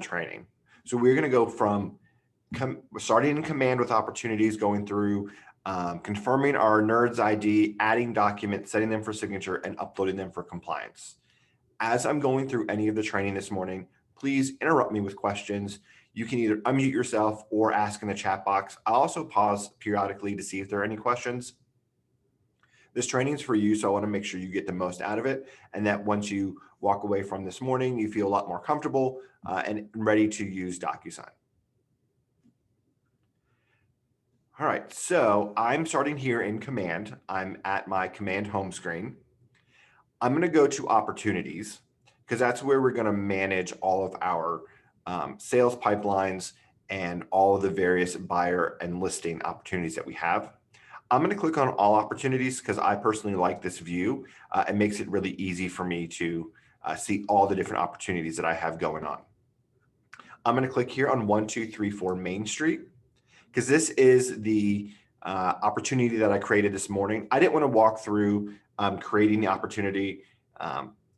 training. So we're going to go from starting in command with opportunities, going through confirming our NERDS ID, adding documents, setting them for signature, and uploading them for compliance. As I'm going through any of the training this morning, please interrupt me with questions. You can either unmute yourself or ask in the chat box. I'll also pause periodically to see if there are any questions. This training is for you, so I want to make sure you get the most out of it, and that once you walk away from this morning, you feel a lot more comfortable and ready to use DocuSign. All right, so I'm starting here in Command. I'm at my Command home screen. I'm going to go to Opportunities because that's where we're going to manage all of our sales pipelines and all of the various buyer and listing opportunities that we have. I'm going to click on All Opportunities because I personally like this view. It makes it really easy for me to see all the different opportunities that I have going on. I'm going to click here on 1234 Main Street because this is the opportunity that I created this morning. I didn't want to walk through creating the opportunity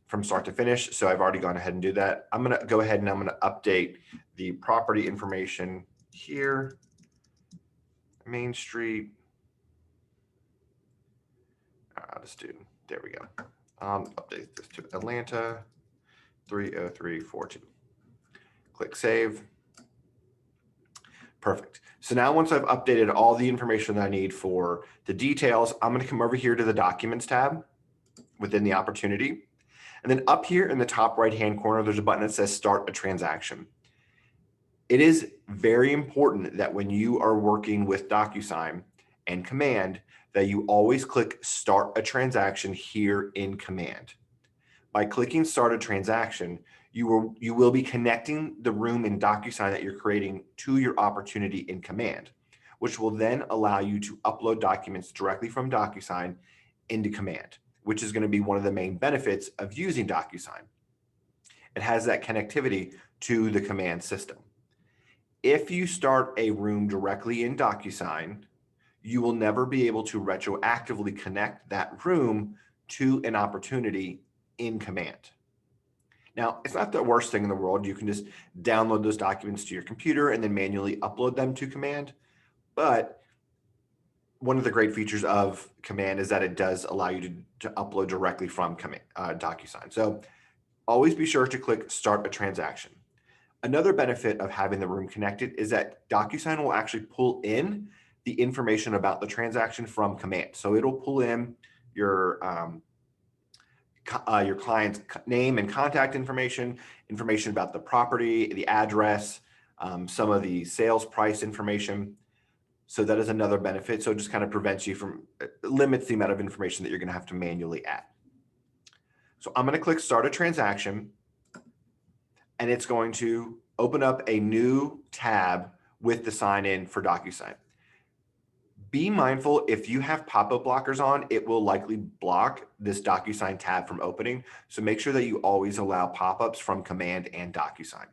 from start to finish, so I've already gone ahead and do that. I'm going to go ahead and I'm going to update the property information here, Main Street. I'll just do, there we go. Update this to Atlanta 30342. Click Save. Perfect. So now once I've updated all the information that I need for the details, I'm going to come over here to the Documents tab within the opportunity. And then up here in the top right-hand corner, there's a button that says Start a Transaction. It is very important that when you are working with DocuSign and Command, that you always click Start a Transaction here in Command. By clicking Start a Transaction, you will be connecting the room in DocuSign that you're creating to your opportunity in Command, which will then allow you to upload documents directly from DocuSign into Command, which is going to be one of the main benefits of using DocuSign. It has that connectivity to the Command system. If you start a room directly in DocuSign, you will never be able to retroactively connect that room to an opportunity in Command. Now, it's not the worst thing in the world. You can just download those documents to your computer and then manually upload them to Command. But one of the great features of Command is that it does allow you to upload directly from DocuSign. So always be sure to click Start a Transaction. Another benefit of having the room connected is that DocuSign will actually pull in the information about the transaction from Command. So it'll pull in your client's name and contact information about the property, the address, some of the sales price information. So that is another benefit. So it just kind of prevents you from, limits the amount of information that you're going to have to manually add. So I'm going to click Start a Transaction, and it's going to open up a new tab with the sign in for DocuSign. Be mindful, if you have pop-up blockers on, it will likely block this DocuSign tab from opening. So make sure that you always allow pop-ups from Command and DocuSign.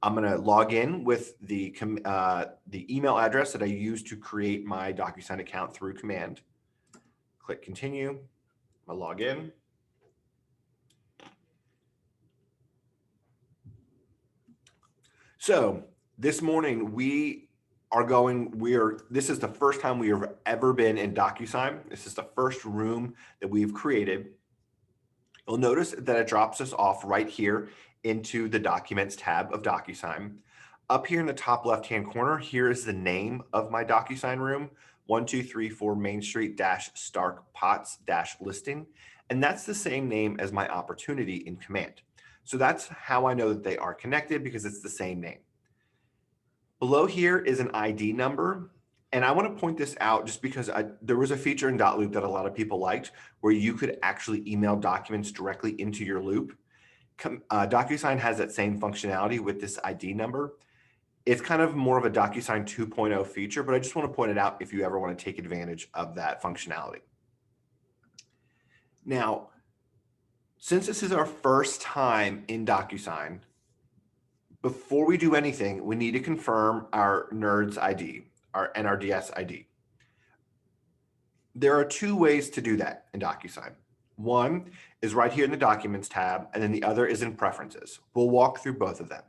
I'm going to log in with the email address that I used to create my DocuSign account through Command. Click Continue. I'm going to log in. So this morning this is the first time we have ever been in DocuSign. This is the first room that we've created. You'll notice that it drops us off right here into the Documents tab of DocuSign. Up here in the top left-hand corner, here is the name of my DocuSign room, 1234 Main Street Stark Potts listing. And that's the same name as my opportunity in Command. So that's how I know that they are connected, because it's the same name. Below here is an ID number. And I want to point this out just because there was a feature in .loop that a lot of people liked where you could actually email documents directly into your loop. DocuSign has that same functionality with this ID number. It's kind of more of a DocuSign 2.0 feature, but I just want to point it out if you ever want to take advantage of that functionality. Now, since this is our first time in DocuSign, before we do anything, we need to confirm our NERDS ID, our NRDS ID. There are two ways to do that in DocuSign. One is right here in the Documents tab, and then the other is in Preferences. We'll walk through both of them.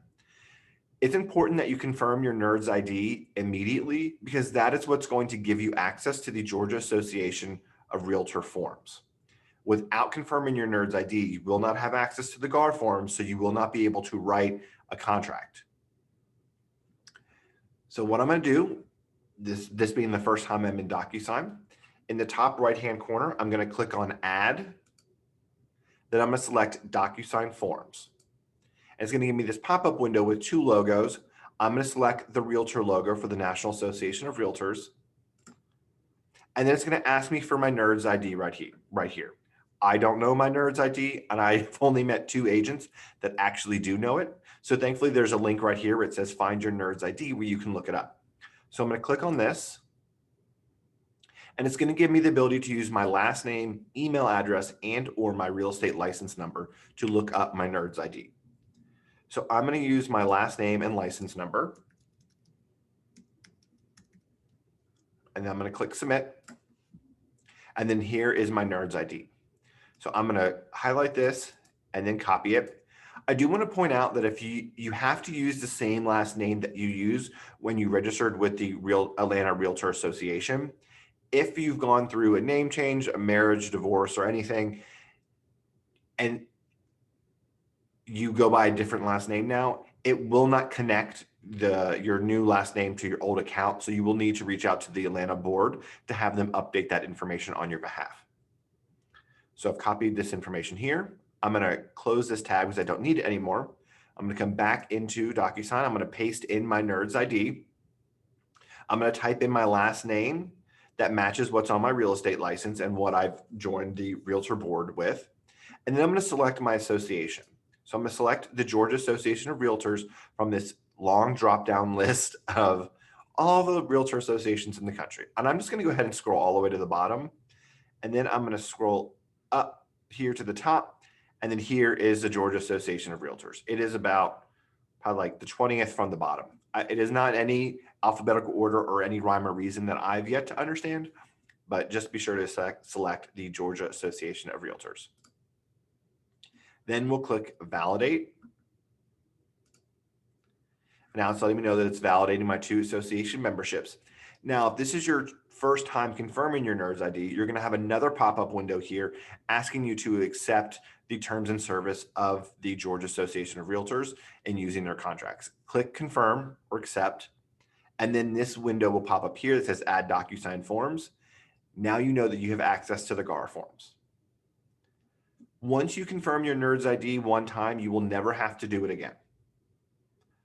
It's important that you confirm your NERDS ID immediately because that is what's going to give you access to the Georgia Association of Realtor forms. Without confirming your NERDS ID, you will not have access to the GAR forms, so you will not be able to write a contract. So what I'm going to do, this being the first time I'm in DocuSign, in the top right-hand corner, I'm going to click on Add. Then I'm going to select DocuSign Forms. And it's going to give me this pop-up window with two logos. I'm going to select the Realtor logo for the National Association of Realtors. And then it's going to ask me for my NERDS ID right here. I don't know my NERDS ID, and I've only met 2 agents that actually do know it. So thankfully, there's a link right here where it says Find Your NERDS ID where you can look it up. So I'm going to click on this. And it's going to give me the ability to use my last name, email address, and or my real estate license number to look up my NERDS ID. So I'm going to use my last name and license number. And then I'm going to click Submit. And then here is my NERDS ID. So I'm going to highlight this and then copy it. I do want to point out that if you have to use the same last name that you use when you registered with the Atlanta Realtor Association. If you've gone through a name change, a marriage, divorce, or anything, and you go by a different last name now, it will not connect your new last name to your old account. So you will need to reach out to the Atlanta board to have them update that information on your behalf. So I've copied this information here. I'm going to close this tab because I don't need it anymore. I'm going to come back into DocuSign. I'm going to paste in my NERDS ID. I'm going to type in my last name that matches what's on my real estate license and what I've joined the Realtor board with. And then I'm going to select my association. So I'm going to select the Georgia Association of Realtors from this long drop-down list of all the realtor associations in the country. And I'm just going to go ahead and scroll all the way to the bottom. And then I'm going to scroll up here to the top. And then here is the Georgia Association of Realtors. It is about probably like the 20th from the bottom. It is not any alphabetical order or any rhyme or reason that I've yet to understand, but just be sure to select the Georgia Association of Realtors. Then we'll click Validate. Now it's letting me know that it's validating my 2 association memberships. Now, if this is your first time confirming your NERDS ID, you're going to have another pop-up window here asking you to accept the terms and service of the Georgia Association of Realtors and using their contracts. Click Confirm or Accept, and then this window will pop up here that says Add DocuSign Forms. Now you know that you have access to the GAR forms. Once you confirm your NERDS ID one time, you will never have to do it again.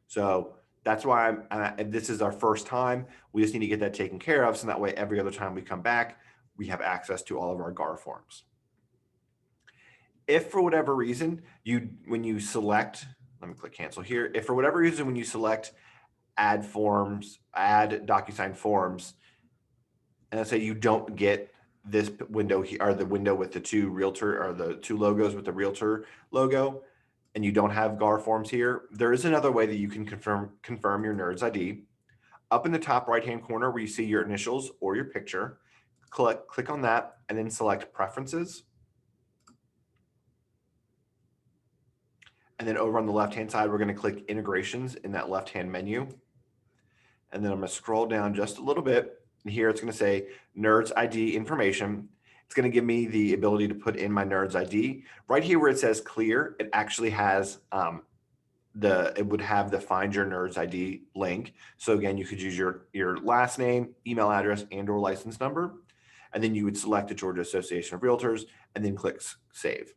So that's why this is our first time. We just need to get that taken care of. So that way, every other time we come back, we have access to all of our GAR forms. If for whatever reason, when you select, let me click cancel here. If for whatever reason, when you select add DocuSign forms, and let's say you don't get this window here, or the window with the 2 realtor or the 2 logos with the realtor logo, and you don't have GAR forms here, there is another way that you can confirm your NERDS ID. Up in the top right-hand corner where you see your initials or your picture, click on that and then select Preferences. And then over on the left-hand side, we're going to click Integrations in that left-hand menu. And then I'm going to scroll down just a little bit. And here it's going to say NERDS ID information. It's going to give me the ability to put in my NERDS ID. Right here where it says clear, it actually has it would have the Find Your NERDS ID link. So again, you could use your last name, email address, and or license number. And then you would select the Georgia Association of Realtors and then click Save.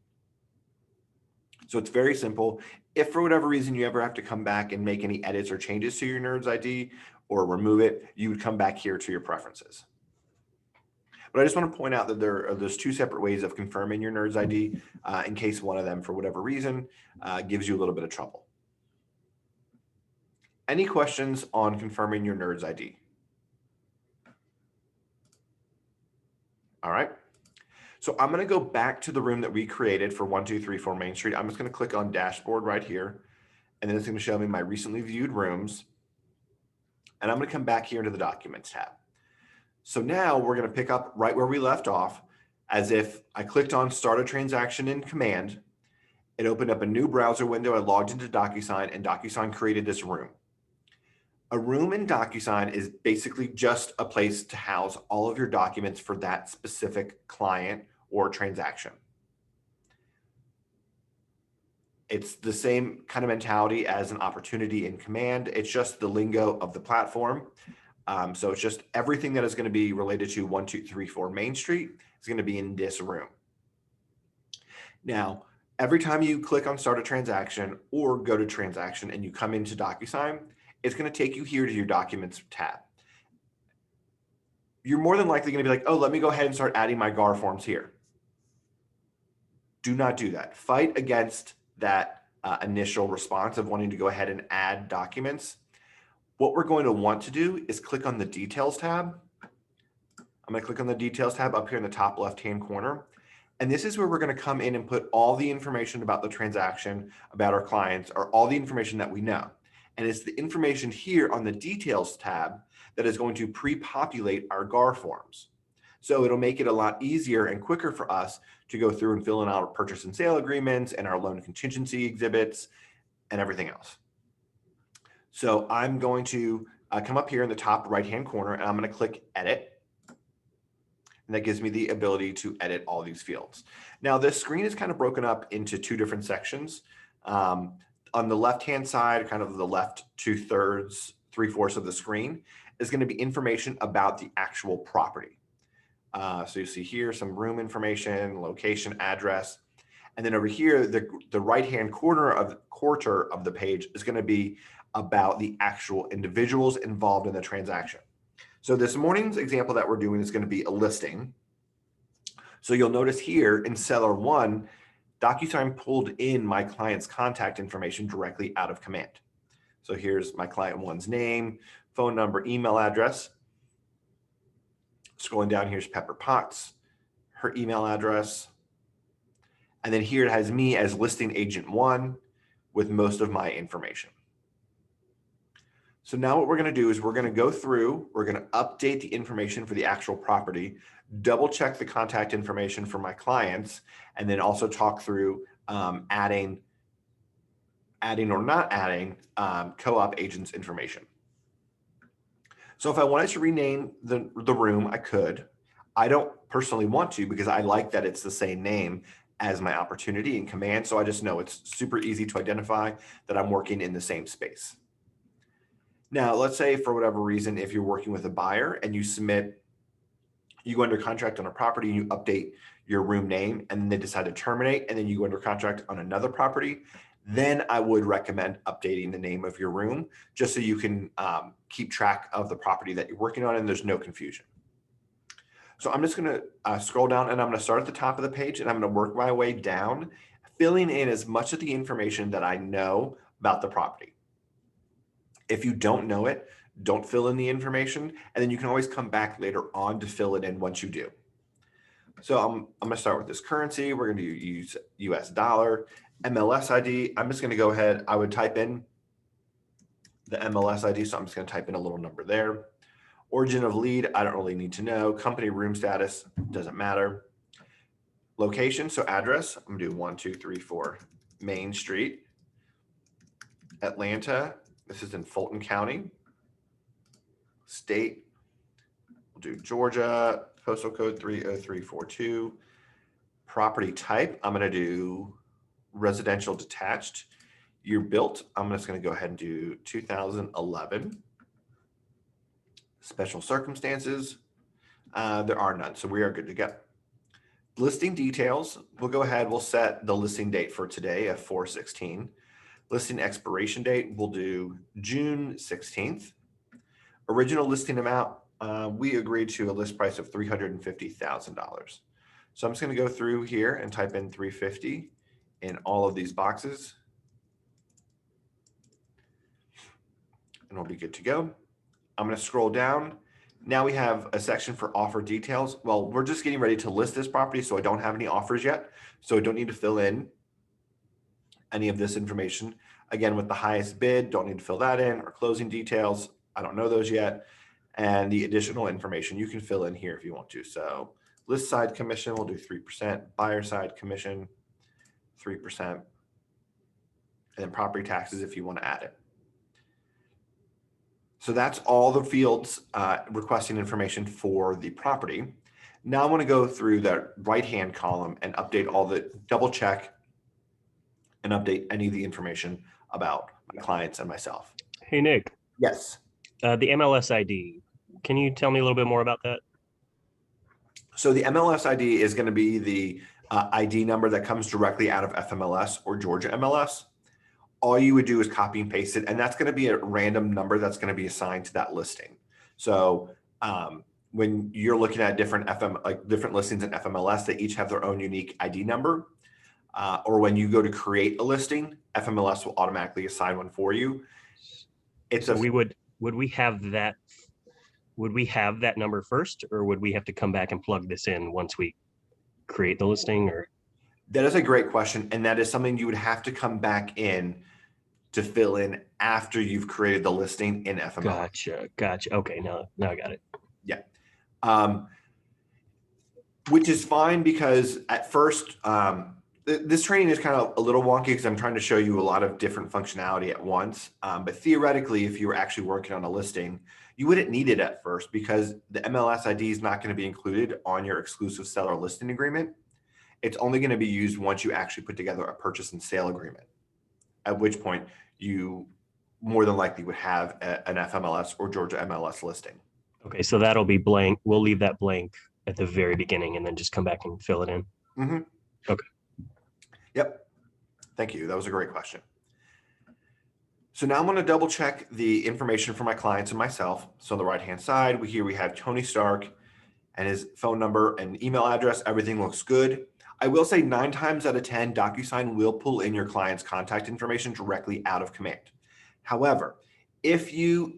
So it's very simple. If for whatever reason you ever have to come back and make any edits or changes to your NERDS ID or remove it, you would come back here to your preferences. But I just want to point out that there's 2 separate ways of confirming your NERDS ID in case one of them, for whatever reason, gives you a little bit of trouble. Any questions on confirming your NERDS ID? All right. So I'm going to go back to the room that we created for 1234 Main Street. I'm just going to click on Dashboard right here, and then it's going to show me my recently viewed rooms. And I'm going to come back here into the Documents tab. So now we're going to pick up right where we left off. as if I clicked on start a transaction in Command. It opened up a new browser window. I logged into DocuSign, and DocuSign created this room. A room in DocuSign is basically just a place to house all of your documents for that specific client or transaction. It's the same kind of mentality as an opportunity in Command. It's just the lingo of the platform. So it's just everything that is going to be related to 1234 Main Street is going to be in this room. Now, every time you click on start a transaction or go to transaction and you come into DocuSign, it's going to take you here to your documents tab. You're more than likely going to be like, oh, let me go ahead and start adding my GAR forms here. Do not do that. Fight against that initial response of wanting to go ahead and add documents. What we're going to want to do is click on the details tab. I'm going to click on the details tab up here in the top left-hand corner. And this is where we're going to come in and put all the information about the transaction, about our clients, or all the information that we know. And it's the information here on the details tab that is going to pre-populate our GAR forms. So it'll make it a lot easier and quicker for us to go through and fill in our purchase and sale agreements and our loan contingency exhibits and everything else. So I'm going to come up here in the top right-hand corner, and I'm going to click Edit. And that gives me the ability to edit all these fields. Now, this screen is kind of broken up into two different sections. On the left-hand side, kind of the left 2/3, 3/4 of the screen is going to be information about the actual property. So you see here some room information, location, address. And then over here, the right-hand quarter of the page is going to be about the actual individuals involved in the transaction. So this morning's example that we're doing is going to be a listing. So you'll notice here in Seller 1, DocuSign pulled in my client's contact information directly out of Command. So here's my client 1's name, phone number, email address. Scrolling down, here's Pepper Potts, her email address. And then here it has me as listing agent 1 with most of my information. So now what we're going to do is we're going to go through, we're going to update the information for the actual property, double check the contact information for my clients, and then also talk through adding or not adding co-op agents information. So if I wanted to rename the room, I could. I don't personally want to because I like that it's the same name as my opportunity in Command. So I just know it's super easy to identify that I'm working in the same space. Now, let's say for whatever reason, if you're working with a buyer and you go under contract on a property and you update your room name and then they decide to terminate and then you go under contract on another property, then I would recommend updating the name of your room just so you can keep track of the property that you're working on and there's no confusion. So I'm just going to scroll down and I'm going to start at the top of the page and I'm going to work my way down, filling in as much of the information that I know about the property. If you don't know it, don't fill in the information, and then you can always come back later on to fill it in once you do. So I'm going to start with this currency. We're going to use US dollar, MLS ID. I'm just going to go ahead. I would type in the MLS ID, so I'm just going to type in a little number there. Origin of lead, I don't really need to know. Company room status, doesn't matter. Location, so address, I'm going to do 1234 Main Street, Atlanta. This is in Fulton County. State, we'll do Georgia, postal code 30342. Property type, I'm going to do residential detached. Year built, I'm just going to go ahead and do 2011. Special circumstances, there are none, so we are good to go. Listing details, we'll go ahead, we'll set the listing date for today at 4/16. Listing expiration date, we'll do June 16th. Original listing amount, we agreed to a list price of $350,000. So I'm just going to go through here and type in 350 in all of these boxes. And we'll be good to go. I'm going to scroll down. Now we have a section for offer details. Well, we're just getting ready to list this property, so I don't have any offers yet. So I don't need to fill in any of this information. Again, with the highest bid, don't need to fill that in, or closing details. I don't know those yet. And the additional information you can fill in here if you want to. So List side commission, we'll do 3%. Buyer side commission, 3%. And then property taxes if you want to add it. So that's all the fields requesting information for the property. Now I want to go through the right-hand column and update all the, double check and update any of the information about my clients and myself. Hey, Nick. Yes. The MLS ID. Can you tell me a little bit more about that? So the MLS ID is going to be the ID number that comes directly out of FMLS or Georgia MLS. All you would do is copy and paste it, and that's going to be a random number that's going to be assigned to that listing. So when you're looking at different different listings in FMLS, they each have their own unique ID number. Or when you go to create a listing, FMLS will automatically assign one for you. It's so would we have that number first, or would we have to come back and plug this in once we create the listing? Or that is a great question, and that is something you would have to come back in to fill in after you've created the listing in FMLS. Gotcha. Okay, now I got it. Yeah. Which is fine, because at first, this training is kind of a little wonky because I'm trying to show you a lot of different functionality at once. But theoretically, if you were actually working on a listing, you wouldn't need it at first, because the MLS ID is not going to be included on your exclusive seller listing agreement. It's only going to be used once you actually put together a purchase and sale agreement, at which point you more than likely would have an FMLS or Georgia MLS listing. Okay, so that'll be blank. We'll leave that blank at the very beginning and then just come back and fill it in. Mm-hmm. Okay. Yep. Thank you. That was a great question. So now I'm going to double check the information for my clients and myself. So on the right-hand side, we have Tony Stark and his phone number and email address. Everything looks good. I will say 9 times out of 10, DocuSign will pull in your client's contact information directly out of Command. However, if you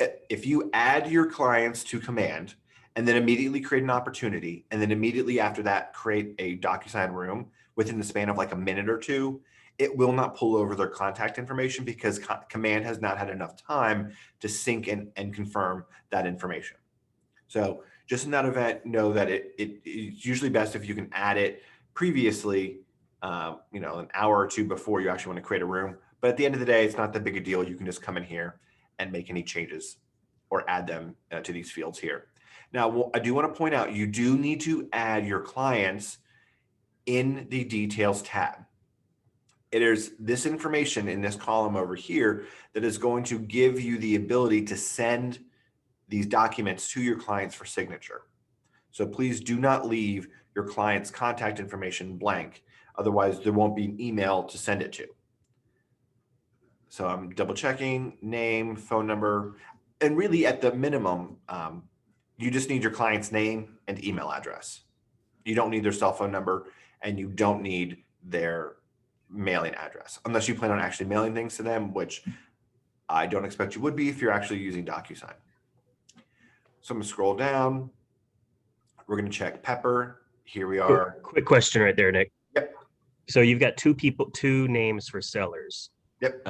add your clients to Command and then immediately create an opportunity, and then immediately after that create a DocuSign room within the span of like a minute or two, it will not pull over their contact information, because Command has not had enough time to sync and confirm that information. So just in that event, know that it's usually best if you can add it previously, an hour or two before you actually want to create a room. But at the end of the day, it's not that big a deal. You can just come in here and make any changes or add them to these fields here. Now, I do want to point out, you do need to add your clients in the details tab. It is this information in this column over here that is going to give you the ability to send these documents to your clients for signature. So please do not leave your client's contact information blank. Otherwise, there won't be an email to send it to. So I'm double checking name, phone number, and really at the minimum, you just need your client's name and email address. You don't need their cell phone number, and you don't need their mailing address, unless you plan on actually mailing things to them, which I don't expect you would be if you're actually using DocuSign. So I'm gonna scroll down. We're gonna check Pepper. Here we are. Quick question right there, Nick. Yep. So you've got two names for sellers. Yep.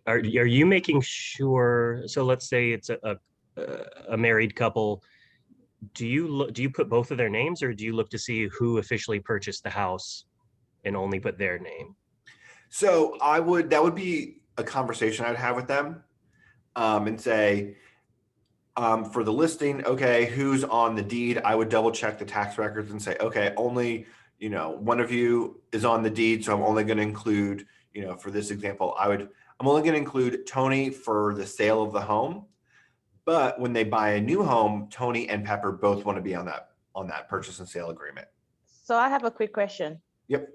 Are you making sure? So let's say it's a married couple. Do you put both of their names, or do you look to see who officially purchased the house and only put their name? So that would be a conversation I'd have with them, and say, for the listing, okay, who's on the deed? I would double check the tax records and say, okay, only, one of you is on the deed. So I'm only going to include, for this example, I'm only going to include Tony for the sale of the home. But when they buy a new home, Tony and Pepper both want to be on that purchase and sale agreement. So I have a quick question. Yep.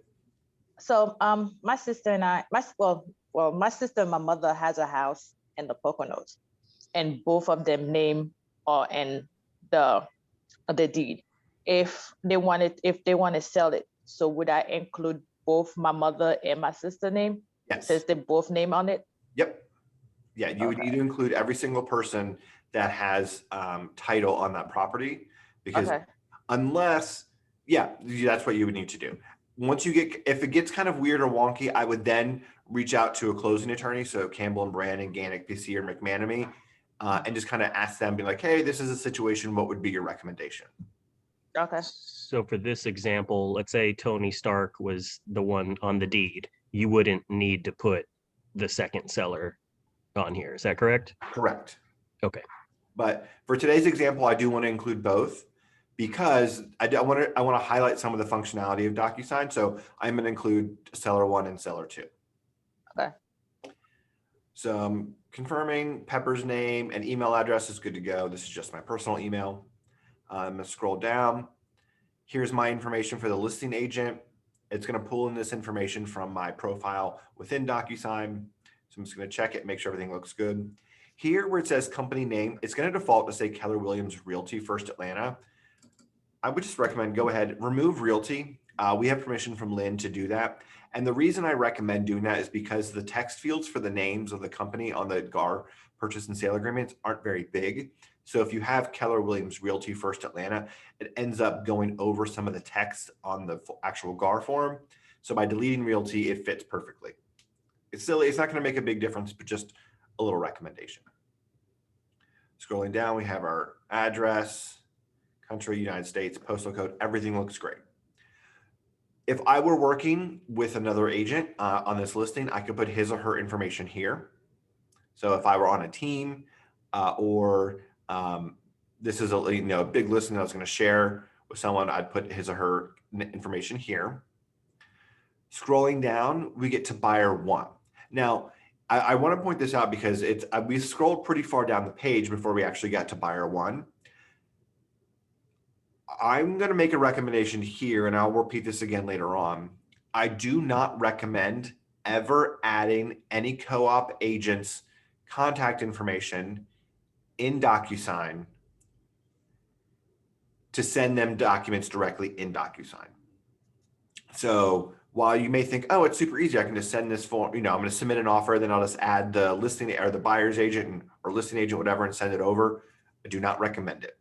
So my sister and my sister and my mother has a house in the Poconos, and both of them name are in the deed. If they want to sell it, so would I include both my mother and my sister name? Yes. Since they both name on it? Yep. Yeah, you would need to include every single person that has title on that property, because unless, that's what you would need to do. Once if it gets kind of weird or wonky, I would then reach out to a closing attorney. So Campbell and Brandon, Gannick, PC, or McManamy, and just kind of ask them, be like, hey, this is a situation. What would be your recommendation? Okay. So for this example, let's say Tony Stark was the one on the deed. You wouldn't need to put the second seller on here. Is that correct? Correct. Okay. But for today's example, I do want to include both because I want to highlight some of the functionality of DocuSign. So I'm going to include seller 1 and seller 2. Okay. So I'm confirming Pepper's name and email address is good to go. This is just my personal email. I'm going to scroll down. Here's my information for the listing agent. It's going to pull in this information from my profile within DocuSign. So I'm just going to check it, make sure everything looks good. Here where it says company name, it's going to default to say Keller Williams Realty First Atlanta. I would just recommend go ahead, remove Realty. We have permission from Lynn to do that. And the reason I recommend doing that is because the text fields for the names of the company on the GAR purchase and sale agreements aren't very big. So if you have Keller Williams Realty First Atlanta, it ends up going over some of the text on the actual GAR form. So by deleting Realty, it fits perfectly. It's silly, it's not going to make a big difference, but just a little recommendation. Scrolling down, we have our address, country, United States, postal code, everything looks great. If I were working with another agent on this listing, I could put his or her information here. So if I were on a team this is a big listing that I was going to share with someone, I'd put his or her information here. Scrolling down, we get to buyer 1. Now, I want to point this out because we scrolled pretty far down the page before we actually got to buyer 1. I'm going to make a recommendation here, and I'll repeat this again later on. I do not recommend ever adding any co-op agent's contact information in DocuSign to send them documents directly in DocuSign. So while you may think, oh, it's super easy, I can just send this form, I'm going to submit an offer, then I'll just add the listing or the buyer's agent or listing agent, whatever, and send it over. I do not recommend it.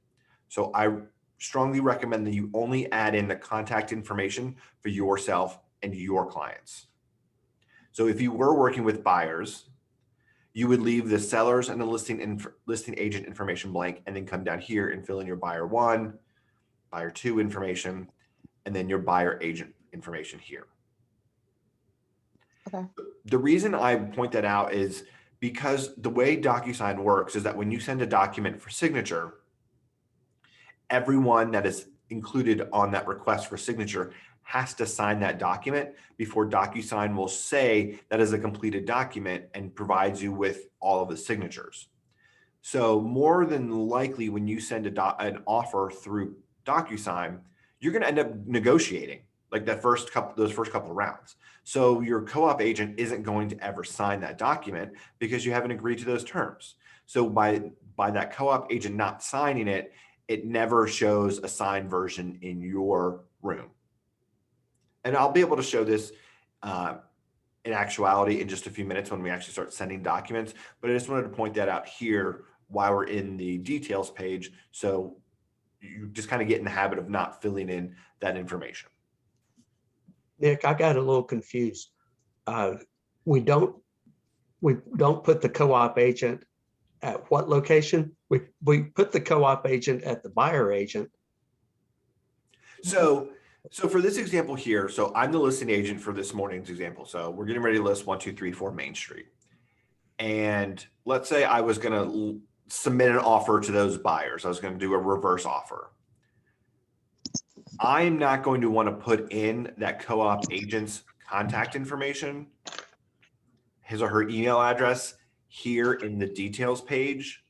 So I strongly recommend that you only add in the contact information for yourself and your clients. So if you were working with buyers, you would leave the sellers and the listing agent information blank, and then come down here and fill in your buyer 1, buyer 2 information, and then your buyer agent information here. Okay. The reason I point that out is because the way DocuSign works is that when you send a document for signature, everyone that is included on that request for signature has to sign that document before DocuSign will say that is a completed document and provides you with all of the signatures. So more than likely, when you send an offer through DocuSign, you're going to end up negotiating like those first couple of rounds. So your co-op agent isn't going to ever sign that document because you haven't agreed to those terms. So by that co-op agent not signing it, it never shows a signed version in your room. And I'll be able to show this in actuality in just a few minutes when we actually start sending documents. But I just wanted to point that out here while we're in the details page, so you just kind of get in the habit of not filling in that information. Nick, I got a little confused. We don't put the co-op agent at what location? We put the co-op agent at the buyer agent. So for this example here, so I'm the listing agent for this morning's example. So we're getting ready to list 1234 Main Street. And let's say I was going to submit an offer to those buyers. I was going to do a reverse offer. I'm not going to want to put in that co-op agent's contact information, his or her email address here in the details page,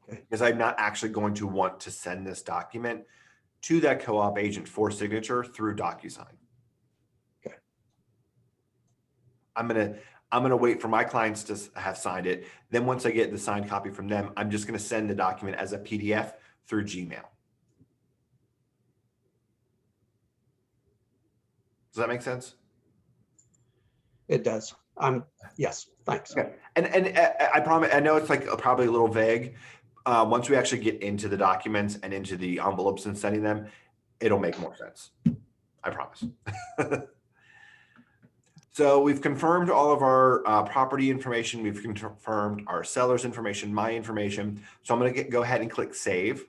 because I'm not actually going to want to send this document to that co-op agent for signature through DocuSign. Okay. I'm gonna wait for my clients to have signed it. Then once I get the signed copy from them, I'm just gonna send the document as a PDF through Gmail. Does that make sense? It does. Yes, thanks. Okay. And I promise, I know it's like probably a little vague. Once we actually get into the documents and into the envelopes and sending them, it'll make more sense. I promise. So we've confirmed all of our property information. We've confirmed our seller's information, my information. So I'm going to go ahead and click save.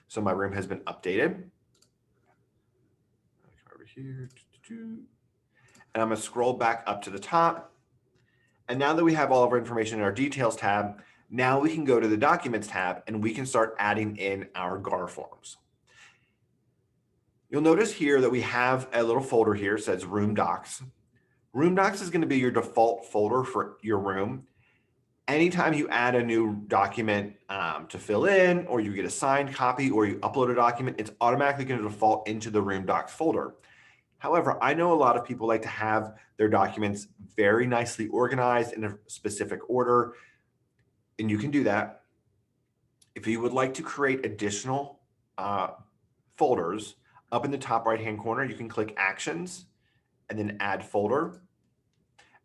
So my room has been updated. Over here. And I'm going to scroll back up to the top. And now that we have all of our information in our details tab, now we can go to the documents tab and we can start adding in our GAR forms. You'll notice here that we have a little folder here that says Room Docs. Room Docs is going to be your default folder for your room. Anytime you add a new document to fill in, or you get a signed copy, or you upload a document, it's automatically going to default into the Room Docs folder. However, I know a lot of people like to have their documents very nicely organized in a specific order, and you can do that. If you would like to create additional folders, up in the top right-hand corner, you can click Actions and then Add Folder.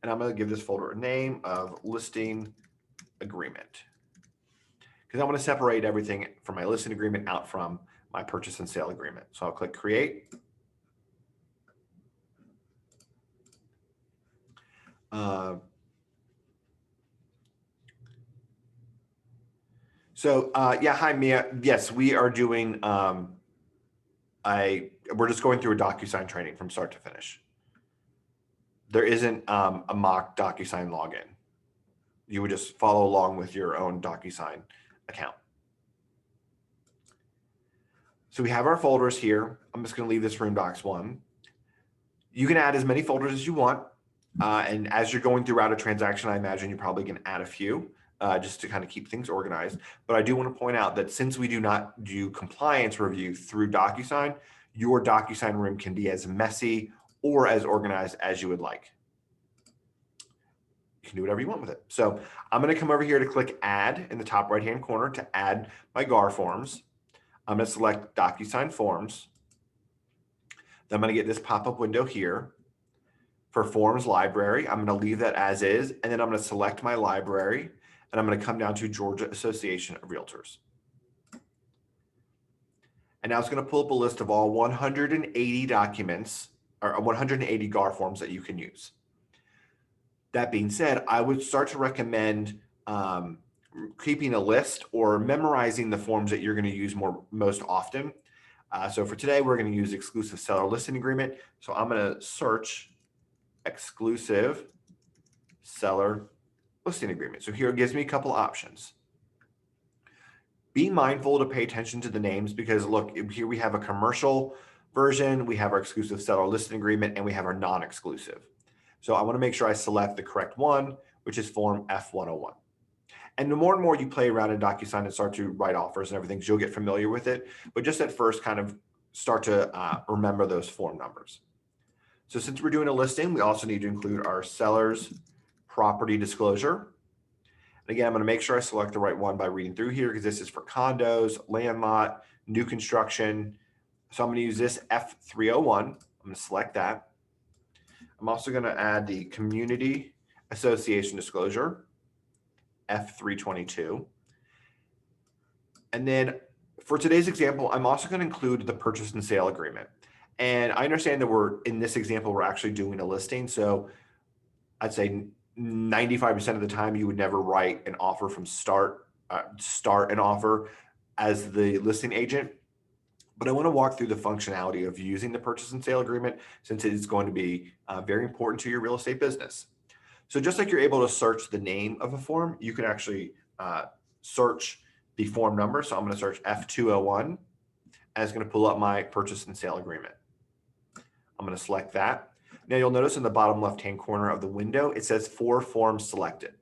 And I'm going to give this folder a name of Listing Agreement, because I want to separate everything from my listing agreement out from my purchase and sale agreement. So I'll click Create. Yeah, hi Mia. Yes, we are doing. We're just going through a DocuSign training from start to finish. There isn't a mock DocuSign login. You would just follow along with your own DocuSign account. So we have our folders here. I'm just going to leave this Room Docs one. You can add as many folders as you want. And as you're going throughout a transaction, I imagine you're probably going to add a few just to kind of keep things organized. But I do want to point out that since we do not do compliance review through DocuSign, your DocuSign room can be as messy or as organized as you would like. You can do whatever you want with it. So I'm going to come over here to click Add in the top right-hand corner to add my GAR forms. I'm going to select DocuSign Forms. Then I'm going to get this pop-up window here. For Forms Library, I'm going to leave that as is, and then I'm going to select my library, and I'm going to come down to Georgia Association of Realtors. And now it's going to pull up a list of all 180 documents, or 180 GAR forms that you can use. That being said, I would start to recommend keeping a list or memorizing the forms that you're going to use most often. So for today, we're going to use exclusive seller listing agreement. So I'm going to search exclusive seller listing agreement. So here it gives me a couple options. Be mindful to pay attention to the names, because look, here we have a commercial version, we have our exclusive seller listing agreement, and we have our non-exclusive. So I want to make sure I select the correct one, which is form F101. And the more and more you play around in DocuSign and start to write offers and everything, you'll get familiar with it. But just at first, kind of start to remember those form numbers. So since we're doing a listing, we also need to include our seller's property disclosure. And again, I'm going to make sure I select the right one by reading through here, because this is for condos, land lot, new construction. So I'm going to use this F301. I'm going to select that. I'm also going to add the community association disclosure, F322. And then for today's example, I'm also going to include the purchase and sale agreement. And I understand that in this example, we're actually doing a listing. So I'd say 95% of the time you would never write an offer from start an offer as the listing agent. But I want to walk through the functionality of using the purchase and sale agreement, since it is going to be very important to your real estate business. So just like you're able to search the name of a form, you can actually search the form number. So I'm going to search F201, and it's going to pull up my purchase and sale agreement. I'm going to select that. Now you'll notice in the bottom left-hand corner of the window, it says 4 forms selected.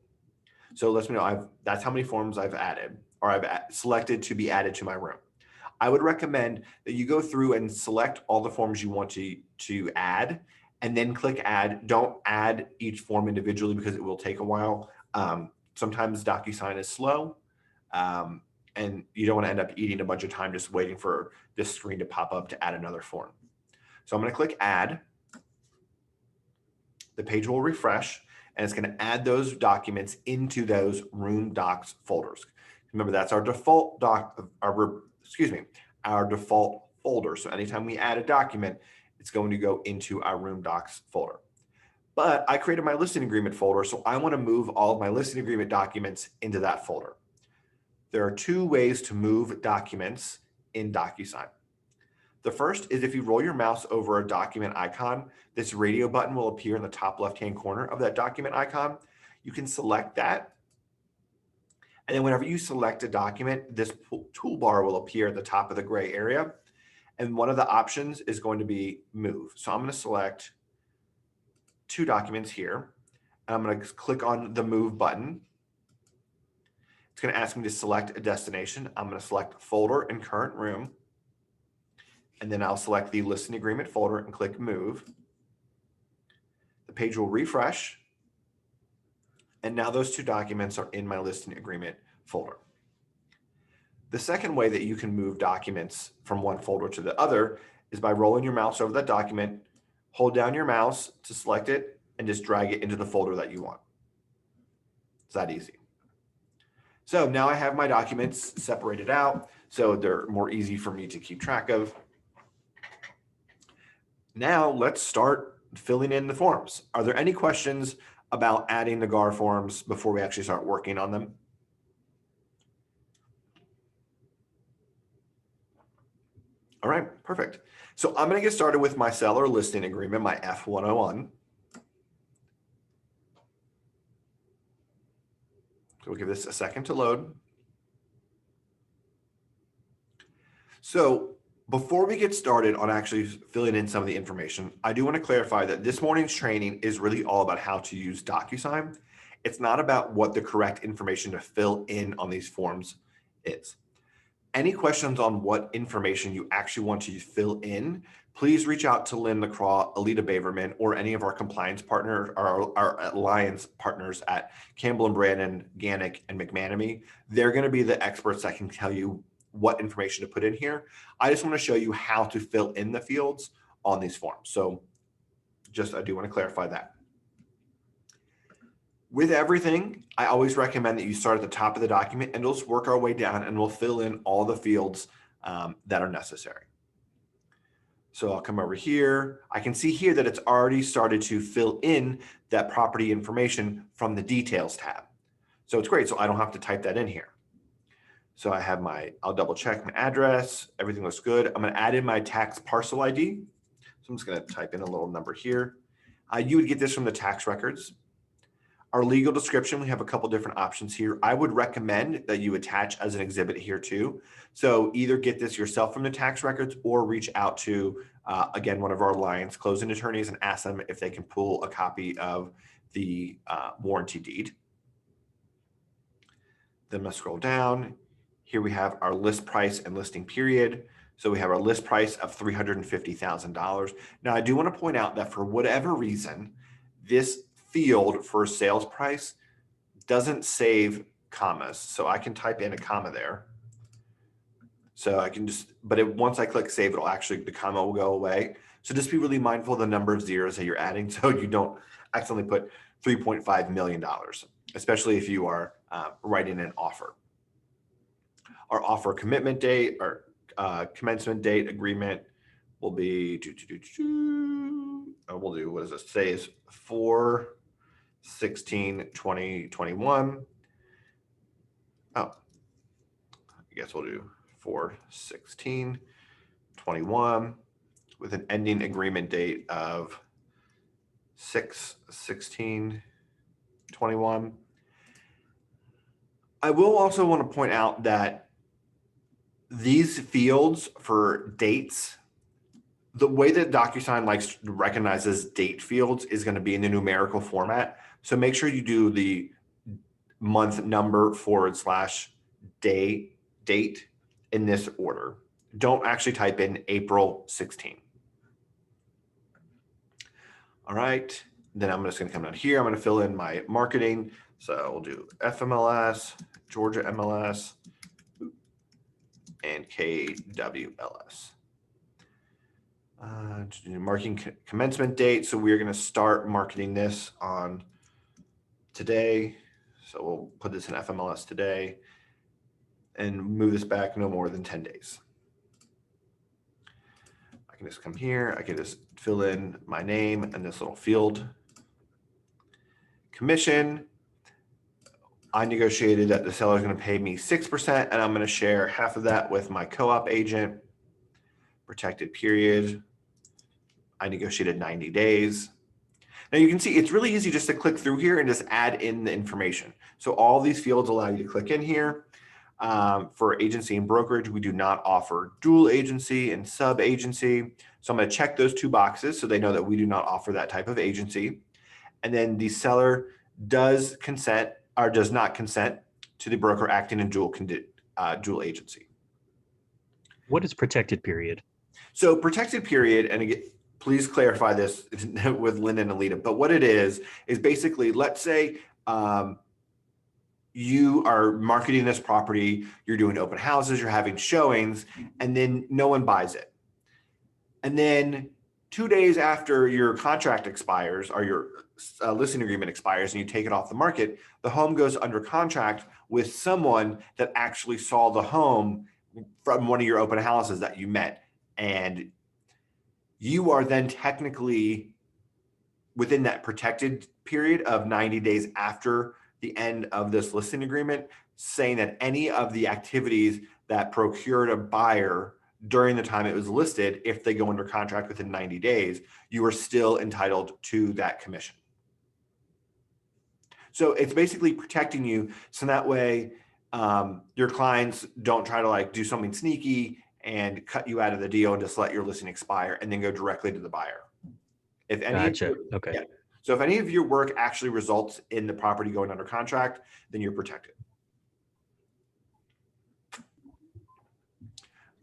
So it lets me know that's how many forms I've added, or I've selected to be added to my room. I would recommend that you go through and select all the forms you want to add, and then click Add. Don't add each form individually, because it will take a while. Sometimes DocuSign is slow, and you don't want to end up eating a bunch of time just waiting for this screen to pop up to add another form. So I'm going to click Add. The page will refresh, and it's going to add those documents into those Room Docs folders. Remember, that's our default our default folder. So anytime we add a document, it's going to go into our Room Docs folder. But I created my listing agreement folder, so I want to move all of my listing agreement documents into that folder. There are 2 ways to move documents in DocuSign. The first is if you roll your mouse over a document icon, this radio button will appear in the top left-hand corner of that document icon. You can select that. And then whenever you select a document, this toolbar will appear at the top of the gray area. And one of the options is going to be move. So I'm going to select 2 documents here. And I'm going to click on the move button. It's going to ask me to select a destination. I'm going to select folder and current room. And then I'll select the listing agreement folder and click move. The page will refresh. And now those 2 documents are in my listing agreement folder. The second way that you can move documents from one folder to the other is by rolling your mouse over that document, hold down your mouse to select it, and just drag it into the folder that you want. It's that easy. So now I have my documents separated out, so they're more easy for me to keep track of. Now let's start filling in the forms. Are there any questions about adding the GAR forms before we actually start working on them? All right, perfect. So I'm going to get started with my seller listing agreement, my F101. So we'll give this a second to load. So before we get started on actually filling in some of the information, I do want to clarify that this morning's training is really all about how to use DocuSign. It's not about what the correct information to fill in on these forms is. Any questions on what information you actually want to fill in, please reach out to Lynn LaCroix, Alita Baverman, or any of our compliance partners, our alliance partners at Campbell and Brandon, Gannick, and McManamy. They're going to be the experts that can tell you what information to put in here. I just want to show you how to fill in the fields on these forms. So I do want to clarify that. With everything, I always recommend that you start at the top of the document and we'll just work our way down and we'll fill in all the fields that are necessary. So I'll come over here. I can see here that it's already started to fill in that property information from the details tab. So it's great. So I don't have to type that in here. So I have I'll double check my address. Everything looks good. I'm going to add in my tax parcel ID. So I'm just going to type in a little number here. You would get this from the tax records. Our legal description, we have a couple different options here. I would recommend that you attach as an exhibit here too. So either get this yourself from the tax records or reach out to, again, one of our alliance closing attorneys and ask them if they can pull a copy of the warranty deed. Then let's scroll down. Here we have our list price and listing period. So we have our list price of $350,000. Now I do want to point out that for whatever reason, this field for sales price doesn't save commas. So I can type in a comma there. So I can once I click save, the comma will go away. So just be really mindful of the number of zeros that you're adding so you don't accidentally put $3.5 million, especially if you are writing an offer. Our offer commitment date or commencement date agreement will be, we'll do, what does it say, is 4/16/2021. Oh, I guess we'll do 4/16/21 with an ending agreement date of 6/16/21. I will also want to point out that these fields for dates, the way that DocuSign recognizes date fields is going to be in the numerical format. So make sure you do the month number / date in this order. Don't actually type in April 16. All right. Then I'm just going to come down here. I'm going to fill in my marketing. So we'll do FMLS, Georgia MLS, and KWLS. Marketing commencement date. So we're going to start marketing this on today. So we'll put this in FMLS today and move this back no more than 10 days. I can just come here. I can just fill in my name and this little field. Commission. I negotiated that the seller is going to pay me 6%, and I'm going to share half of that with my co-op agent. Protected period. I negotiated 90 days. Now you can see it's really easy just to click through here and just add in the information. So all these fields allow you to click in here. For agency and brokerage, we do not offer dual agency and sub agency. So I'm going to check those two boxes so they know that we do not offer that type of agency. And then the seller does consent or does not consent to the broker acting in dual agency. What is protected period? So protected period, and again, please clarify this with Linda and Alita, but what it is basically, let's say you are marketing this property, you're doing open houses, you're having showings, and then no one buys it. And then 2 days after your contract expires or your listing agreement expires and you take it off the market, the home goes under contract with someone that actually saw the home from one of your open houses that you met. And you are then technically within that protected period of 90 days after the end of this listing agreement, saying that any of the activities that procured a buyer during the time it was listed, if they go under contract within 90 days, you are still entitled to that commission. So it's basically protecting you. So that way your clients don't try to like do something sneaky and cut you out of the deal and just let your listing expire and then go directly to the buyer. If any Gotcha. Okay. Yeah. So if any of your work actually results in the property going under contract, then you're protected.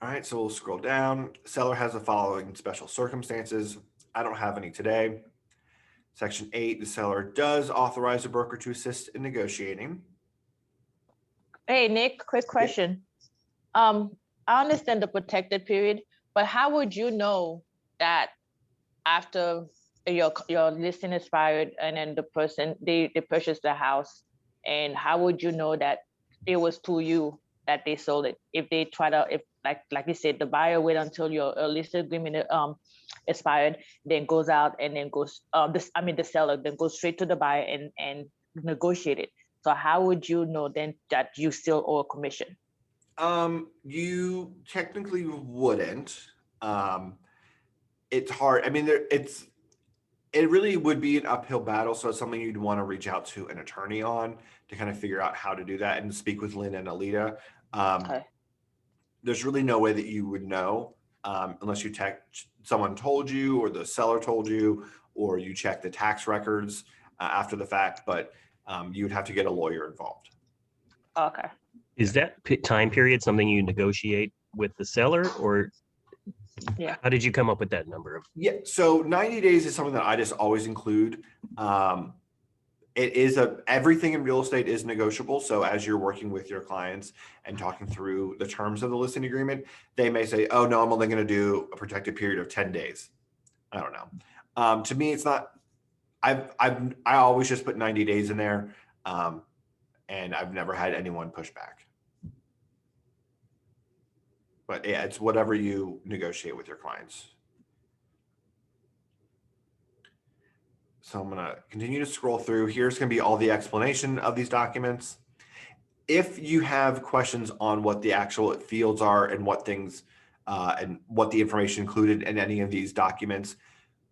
All right, so we'll scroll down. Seller has the following special circumstances. I don't have any today. Section 8, the seller does authorize a broker to assist in negotiating. Hey, Nick, quick question. I understand the protected period, but how would you know that after your listing expired and then the person, they purchased the house, and how would you know that it was to you that they sold it? If they try to, if like you said, the buyer wait until your listing agreement expired, then goes out and then goes, the seller then goes straight to the buyer and negotiate it. So how would you know then that you still owe a commission? You technically wouldn't. It's hard. I mean, it really would be an uphill battle. So it's something you'd want to reach out to an attorney on to kind of figure out how to do that and speak with Lynn and Alita. Okay. There's really no way that you would know unless you someone told you or the seller told you, or you check the tax records after the fact, but you would have to get a lawyer involved. Okay. Is that time period something you negotiate with the seller, or Yeah. how did you come up with that number? Yeah, so 90 days is something that I just always include. It is everything in real estate is negotiable. So as you're working with your clients and talking through the terms of the listing agreement, they may say, oh no, I'm only going to do a protected period of 10 days. I don't know. To me, it's not, I always just put 90 days in there. And I've never had anyone push back. But yeah, it's whatever you negotiate with your clients. So I'm going to continue to scroll through. Here's going to be all the explanation of these documents. If you have questions on what the actual fields are and what things and what the information included in any of these documents,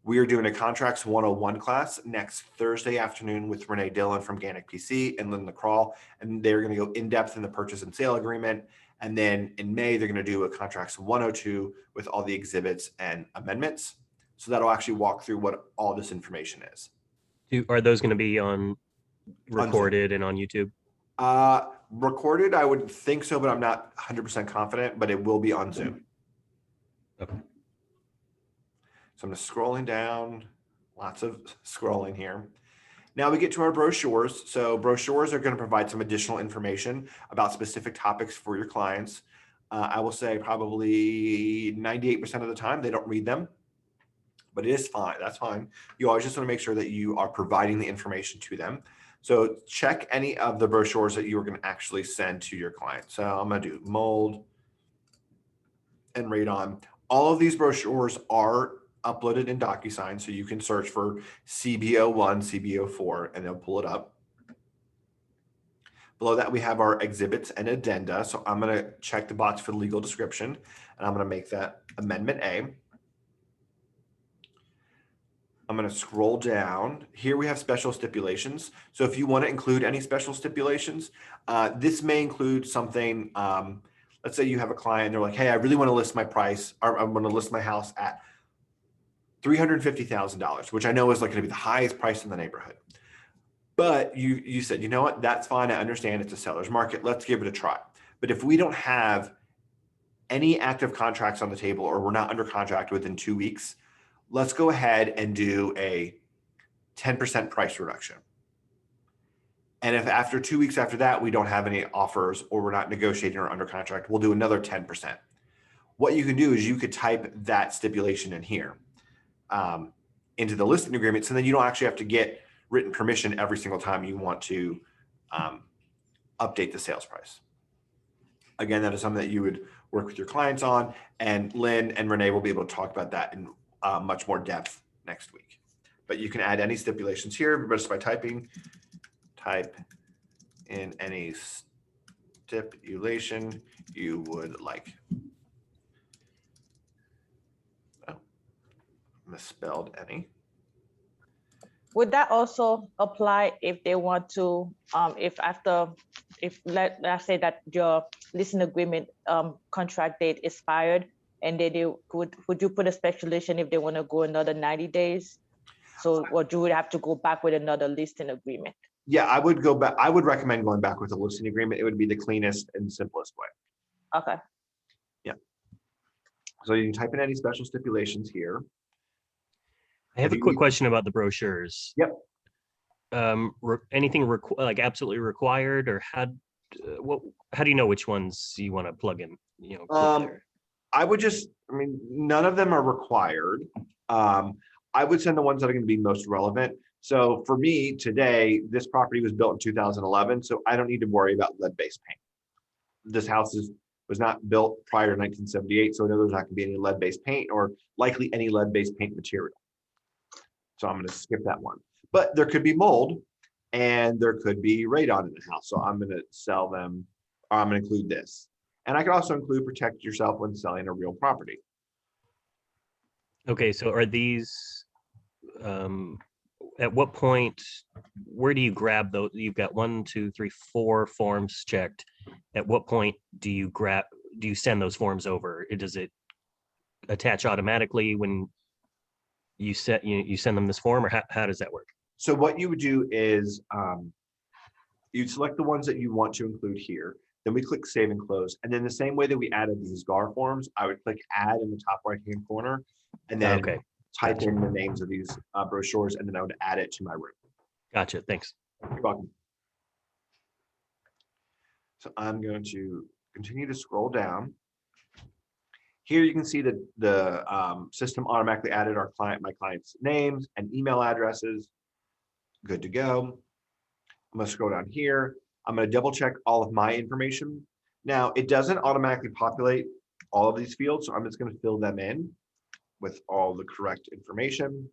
we are doing a Contracts 101 class next Thursday afternoon with Renee Dillon from Ganic PC and Lynn LaCrawl, and they're going to go in depth in the purchase and sale agreement. And then in May, they're going to do a Contracts 102 with all the exhibits and amendments. So that'll actually walk through what all this information is. Are those going to be on recorded and on YouTube? Recorded, I would think so, but I'm not 100% confident, but it will be on Zoom. Okay. So I'm just scrolling down, lots of scrolling here. Now we get to our brochures. So brochures are going to provide some additional information about specific topics for your clients. I will say probably 98% of the time they don't read them, but it is fine. That's fine. You always just want to make sure that you are providing the information to them. So check any of the brochures that you are going to actually send to your client. So I'm going to do mold and radon. All of these brochures are uploaded in DocuSign, so you can search for CBO1, CBO4, and they'll pull it up. Below that, we have our exhibits and addenda. So I'm going to check the box for the legal description, and I'm going to make that Amendment A. I'm going to scroll down. Here we have special stipulations. So if you want to include any special stipulations, this may include something, let's say you have a client, they're like, hey, I really want to list my price, or I want to list my house at $350,000, which I know is like going to be the highest price in the neighborhood. But you said, you know what, that's fine. I understand it's a seller's market. Let's give it a try. But if we don't have any active contracts on the table, or we're not under contract within 2 weeks, let's go ahead and do a 10% price reduction. And if after 2 weeks after that, we don't have any offers, or we're not negotiating or under contract, we'll do another 10%. What you can do is you could type that stipulation in here into the listing agreement. So then you don't actually have to get written permission every single time you want to update the sales price. Again, that is something that you would work with your clients on, and Lynn and Renee will be able to talk about that in much more depth next week. But you can add any stipulations here just by type in any stipulation you would like. Oh, misspelled any. Would that also apply if they want to, if let's say that your listing agreement contract date expired, and then would you put a stipulation if they want to go another 90 days? So, or you would have to go back with another listing agreement? Yeah, I would go back. I would recommend going back with a listing agreement. It would be the cleanest and simplest way. Okay. Yeah. So you can type in any special stipulations here. I have a quick question about the brochures. Yep. Anything like absolutely required, or how do you know which ones you want to plug in? There? I would none of them are required. I would send the ones that are going to be most relevant. So for me today, this property was built in 2011, so I don't need to worry about lead-based paint. This house was not built prior to 1978, so I know there's not going to be any lead-based paint, or likely any lead-based paint material. So I'm going to skip that one. But there could be mold, and there could be radon in the house. So I'm going to sell them, or I'm going to include this. And I could also include protect yourself when selling a real property. Okay, so are these, at what point, where do you grab those? You've got 1, 2, 3, 4 forms checked. At what point do you send those forms over? Does it attach automatically when you send them this form, or how does that work? So what you would do is you'd select the ones that you want to include here. Then we click save and close. And then the same way that we added these GAR forms, I would click add in the top right-hand corner, and then type in the names of these brochures, and then I would add it to my room. Gotcha, thanks. You're welcome. So I'm going to continue to scroll down. Here you can see that the system automatically added my client's names and email addresses. Good to go. I'm going to scroll down here. I'm going to double check all of my information. Now, it doesn't automatically populate all of these fields, so I'm just going to fill them in with all the correct information.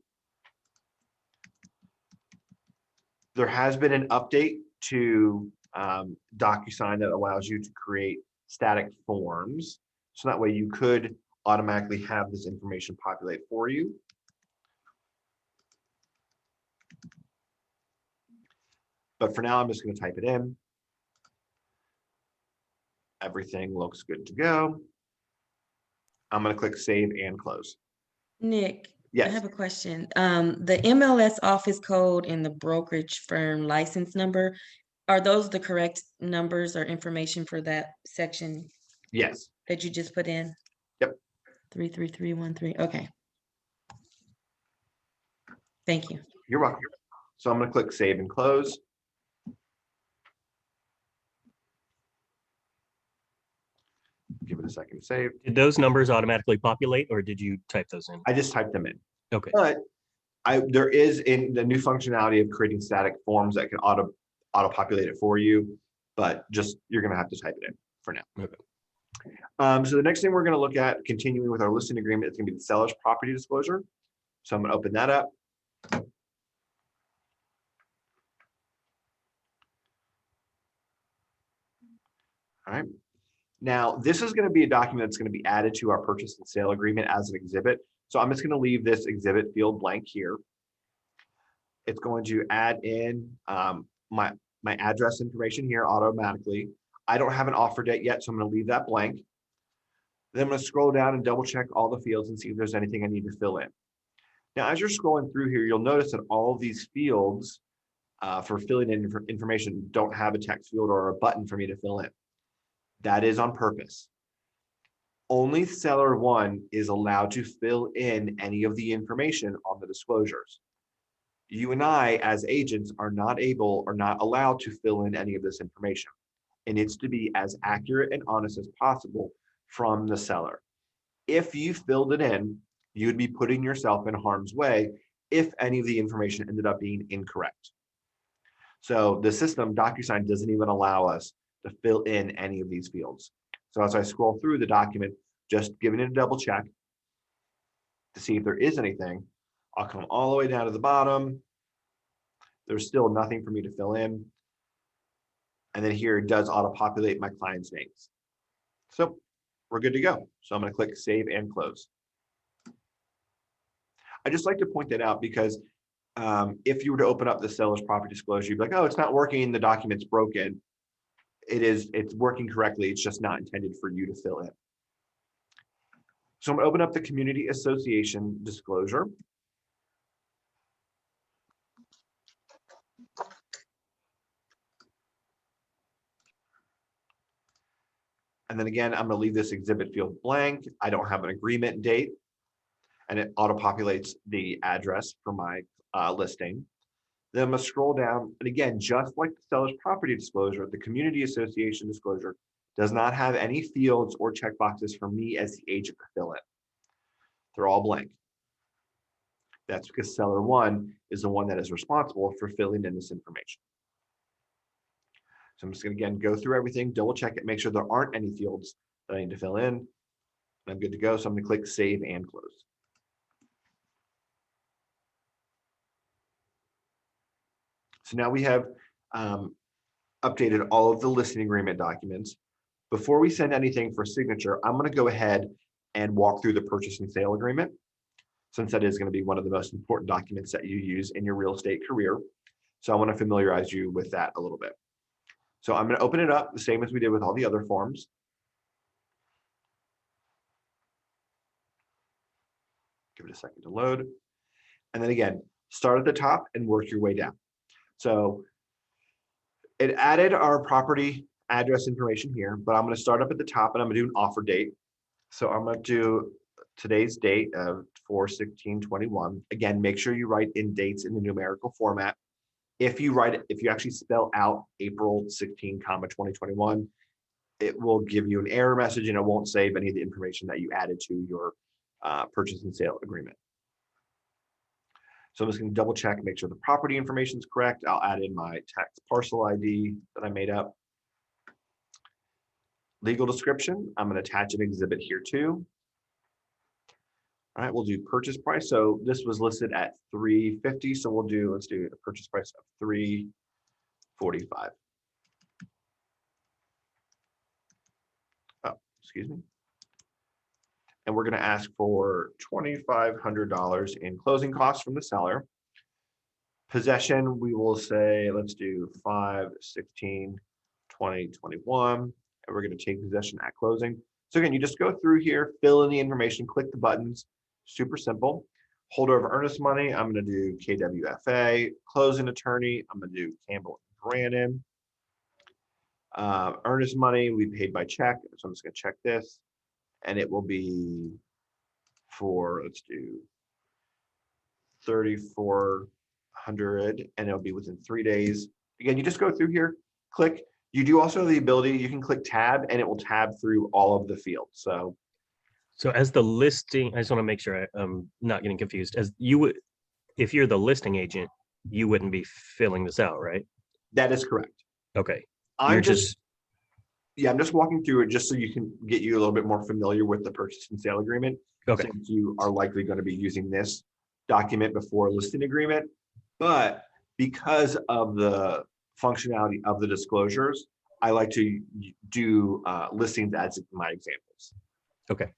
There has been an update to DocuSign that allows you to create static forms. So that way you could automatically have this information populate for you. But for now, I'm just going to type it in. Everything looks good to go. I'm going to click save and close. Nick, yes. I have a question. The MLS office code and the brokerage firm license number, are those the correct numbers or information for that section? Yes. That you just put in? Yep. 33313. Okay. Thank you. You're welcome. So I'm going to click save and close. Give it a second to save. Did those numbers automatically populate, or did you type those in? I just typed them in. Okay. But there is in the new functionality of creating static forms that can auto populate it for you, but just you're going to have to type it in for now. Okay. So the next thing we're going to look at, continuing with our listing agreement, is going to be the seller's property disclosure. So I'm going to open that up. All right. Now, this is going to be a document that's going to be added to our purchase and sale agreement as an exhibit. So I'm just going to leave this exhibit field blank here. It's going to add in my address information here automatically. I don't have an offer date yet, so I'm going to leave that blank. Then I'm going to scroll down and double check all the fields and see if there's anything I need to fill in. Now, as you're scrolling through here, you'll notice that all of these fields for filling in information don't have a text field or a button for me to fill in. That is on purpose. Only seller one is allowed to fill in any of the information on the disclosures. You and I, as agents, are not able or not allowed to fill in any of this information. It needs to be as accurate and honest as possible from the seller. If you filled it in, you'd be putting yourself in harm's way if any of the information ended up being incorrect. So the system, DocuSign, doesn't even allow us to fill in any of these fields. So as I scroll through the document, just giving it a double check to see if there is anything, I'll come all the way down to the bottom. There's still nothing for me to fill in. And then here it does auto-populate my client's names. So we're good to go. So I'm going to click Save and Close. I just like to point that out because if you were to open up the seller's property disclosure, you'd be like, oh, it's not working, the document's broken. It's working correctly, it's just not intended for you to fill in. So I'm going to open up the community association disclosure. And then again, I'm going to leave this exhibit field blank. I don't have an agreement date, and it auto-populates the address for my listing. Then I'm going to scroll down, and again, just like the seller's property disclosure, the community association disclosure does not have any fields or checkboxes for me as the agent to fill in. They're all blank. That's because seller one is the one that is responsible for filling in this information. So I'm just going to, again, go through everything, double check it, make sure there aren't any fields that I need to fill in. And I'm good to go. So I'm going to click Save and Close. So now we have updated all of the listing agreement documents. Before we send anything for signature, I'm going to go ahead and walk through the purchase and sale agreement, since that is going to be one of the most important documents that you use in your real estate career. So I want to familiarize you with that a little bit. So I'm going to open it up the same as we did with all the other forms. Give it a second to load. And then again, start at the top and work your way down. So it added our property address information here, but I'm going to start up at the top and I'm going to do an offer date. So I'm going to do today's date of 4/16/21. Again, make sure you write in dates in the numerical format. If you actually spell out April 16, 2021, it will give you an error message and it won't save any of the information that you added to your purchase and sale agreement. So I'm just going to double check, make sure the property information is correct. I'll add in my tax parcel ID that I made up. Legal description, I'm going to attach an exhibit here too. All right, we'll do purchase price. So this was listed at $350. So let's do a purchase price of $345. Oh, excuse me. And we're going to ask for $2,500 in closing costs from the seller. Possession, we will say, let's do 5/16/2021, and we're going to take possession at closing. So again, you just go through here, fill in the information, click the buttons, super simple. Holder of earnest money, I'm going to do KWFA. Closing attorney, I'm going to do Campbell & Brannon. Earnest money, we paid by check, so I'm just going to check this. And it will be for, let's do 3,400, and it'll be within 3 days. Again, you just go through here, click. You do also have the ability, you can click tab and it will tab through all of the fields. So as the listing, I just want to make sure I'm not getting confused. As you would, if you're the listing agent, you wouldn't be filling this out, right? that is correct. Okay. I'm just walking through it just so you can get you a little bit more familiar with the purchase and sale agreement. Okay. Since you are likely going to be using this document before listing agreement, but because of the functionality of the disclosures, I like to do listings as my examples. Okay.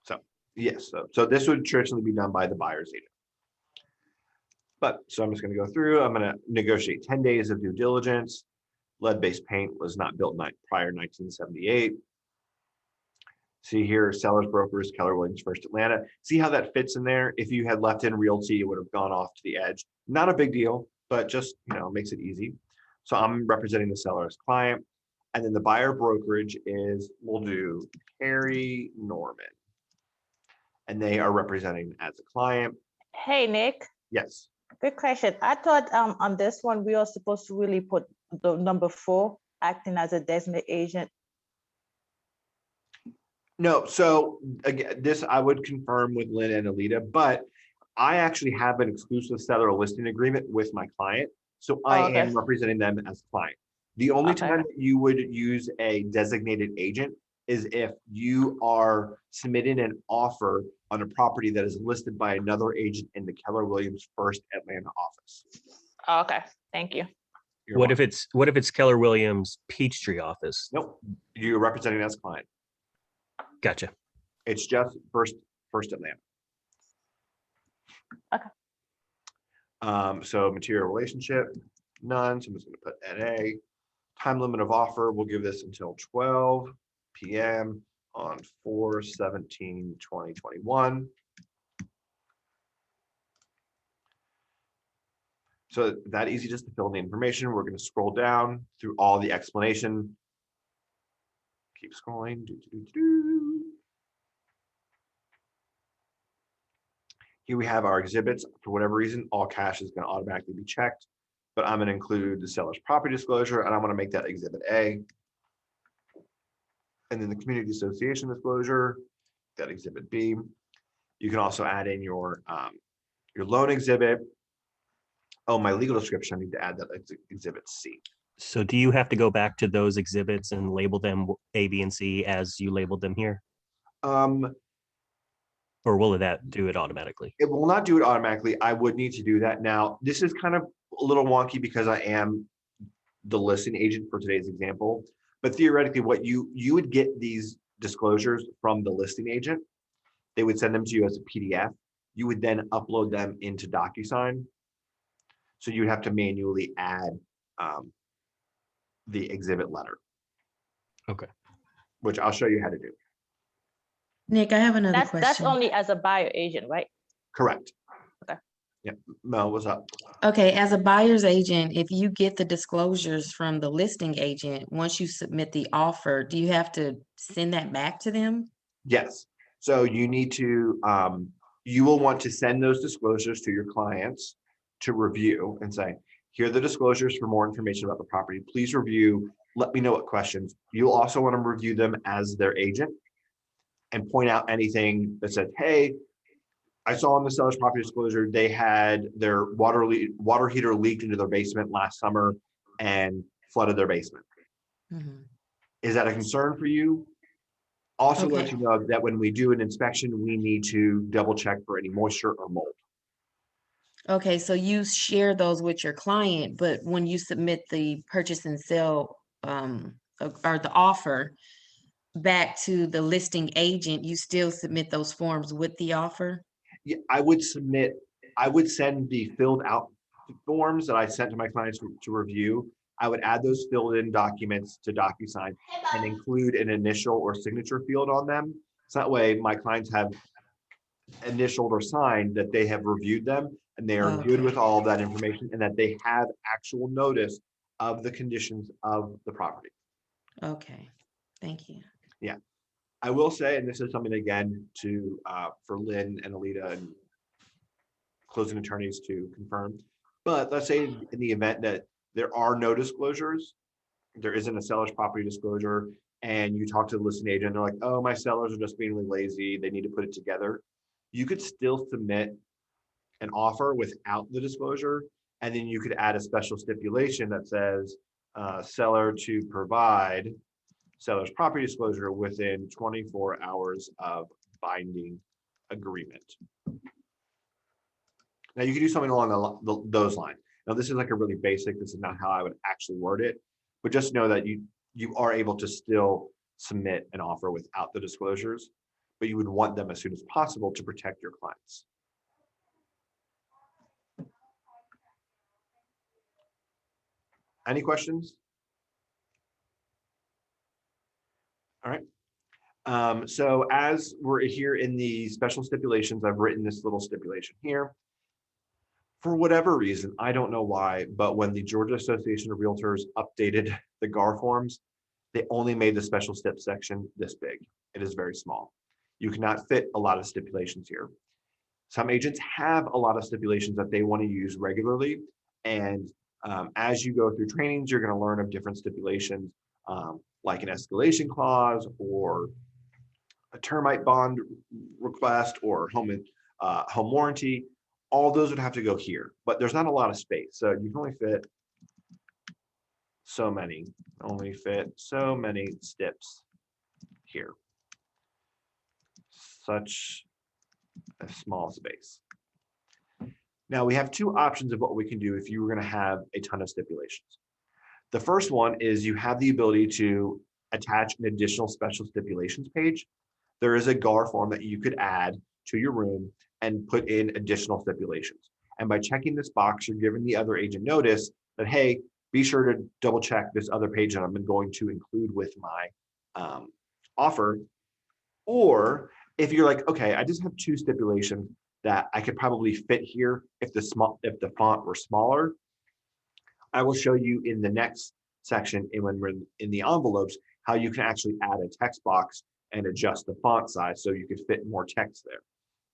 So yes, so this would traditionally be done by the buyer's agent. But so I'm just going to go through. I'm going to negotiate 10 days of due diligence. Lead-based paint was not built prior 1978. See here, sellers, brokers, Keller Williams, First Atlanta. See how that fits in there? If you had left in realty, it would have gone off to the edge. Not a big deal, but just, makes it easy. So I'm representing the seller's client. And then the buyer brokerage we'll do Harry Norman. And they are representing as a client. Hey, Nick, Yes. quick question. I thought on this one, we are supposed to really put the number 4, acting as a designated agent. No, so again, this I would confirm with Lynn and Alita, but I actually have an exclusive seller listing agreement with my client. So I Oh, okay. am representing them as a client. The only Okay. time that you would use a designated agent is if you are submitting an offer on a property that is listed by another agent in the Keller Williams First Atlanta office. Oh, okay, thank you. You're What welcome. if it's Keller Williams Peachtree office? Nope, you're representing as a client. Gotcha. It's just First Atlanta. Okay. So material relationship, none. So I'm just going to put NA. Time limit of offer, we'll give this until 12 p.m. on 4/17/2021. So that easy just to fill in the information. We're going to scroll down through all the explanation. Keep scrolling. Here we have our exhibits. For whatever reason, all cash is going to automatically be checked, but I'm going to include the seller's property disclosure, and I'm going to make that exhibit A. And then the community association disclosure, that exhibit B. You can also add in your loan exhibit. Oh, my legal description, I need to add that exhibit C. So do you have to go back to those exhibits and label them A, B, and C as you labeled them here? Or will that do it automatically? It will not do it automatically. I would need to do that. Now, this is kind of a little wonky because I am the listing agent for today's example. But theoretically, what you would get these disclosures from the listing agent. They would send them to you as a PDF. You would then upload them into DocuSign. So you would have to manually add the exhibit letter. Okay. Which I'll show you how to do. Nick, I have another That's question. only as a buyer agent, right? Correct. Okay. Yeah. Mel, what's up? Okay, as a buyer's agent, if you get the disclosures from the listing agent, once you submit the offer, do you have to send that back to them? Yes. So you need to, you will want to send those disclosures to your clients to review and say, here are the disclosures for more information about the property. Please review. Let me know what questions. You'll also want to review them as their agent and point out anything that said, hey, I saw on the seller's property disclosure, they had their water heater leaked into their basement last summer and flooded their basement. Mhm. Is that a concern for you? Also let Okay. you know that when we do an inspection, we need to double check for any moisture or mold. Okay, so you share those with your client, but when you submit the purchase and sale or the offer back to the listing agent, you still submit those forms with the offer? Yeah, I would send the filled out forms that I sent to my clients to review. I would add those filled in documents to DocuSign and include an initial or signature field on them. So that way my clients have initialed or signed that they have reviewed them and they are good Okay. with all of that information and that they have actual notice of the conditions of the property. Okay, thank you. Yeah. I will say, and this is something again to for Lynn and Alita and closing attorneys to confirm, but let's say in the event that there are no disclosures, there isn't a seller's property disclosure, and you talk to the listing agent, they're like, oh, my sellers are just being really lazy, they need to put it together. You could still submit an offer without the disclosure, and then you could add a special stipulation that says seller to provide seller's property disclosure within 24 hours of binding agreement. Now you can do something along those lines. Now this is like a really basic, this is not how I would actually word it, but just know that you are able to still submit an offer without the disclosures, but you would want them as soon as possible to protect your clients. Any questions? All right. So as we're here in the special stipulations, I've written this little stipulation here. For whatever reason, I don't know why, but when the Georgia Association of Realtors updated the GAR forms, they only made the special stip section this big. It is very small. You cannot fit a lot of stipulations here. Some agents have a lot of stipulations that they want to use regularly. And as you go through trainings, you're going to learn of different stipulations, like an escalation clause or a termite bond request or home warranty. All those would have to go here, but there's not a lot of space. So you can only fit so many, stips here. Such a small space. Now we have two options of what we can do if you were going to have a ton of stipulations. The first one is you have the ability to attach an additional special stipulations page. There is a GAR form that you could add to your room and put in additional stipulations. And by checking this box, you're giving the other agent notice that, hey, be sure to double check this other page that I'm going to include with my offer. Or if you're like, okay, I just have two stipulations that I could probably fit here if the font were smaller, I will show you in the next section when we're in the envelopes how you can actually add a text box and adjust the font size so you could fit more text there.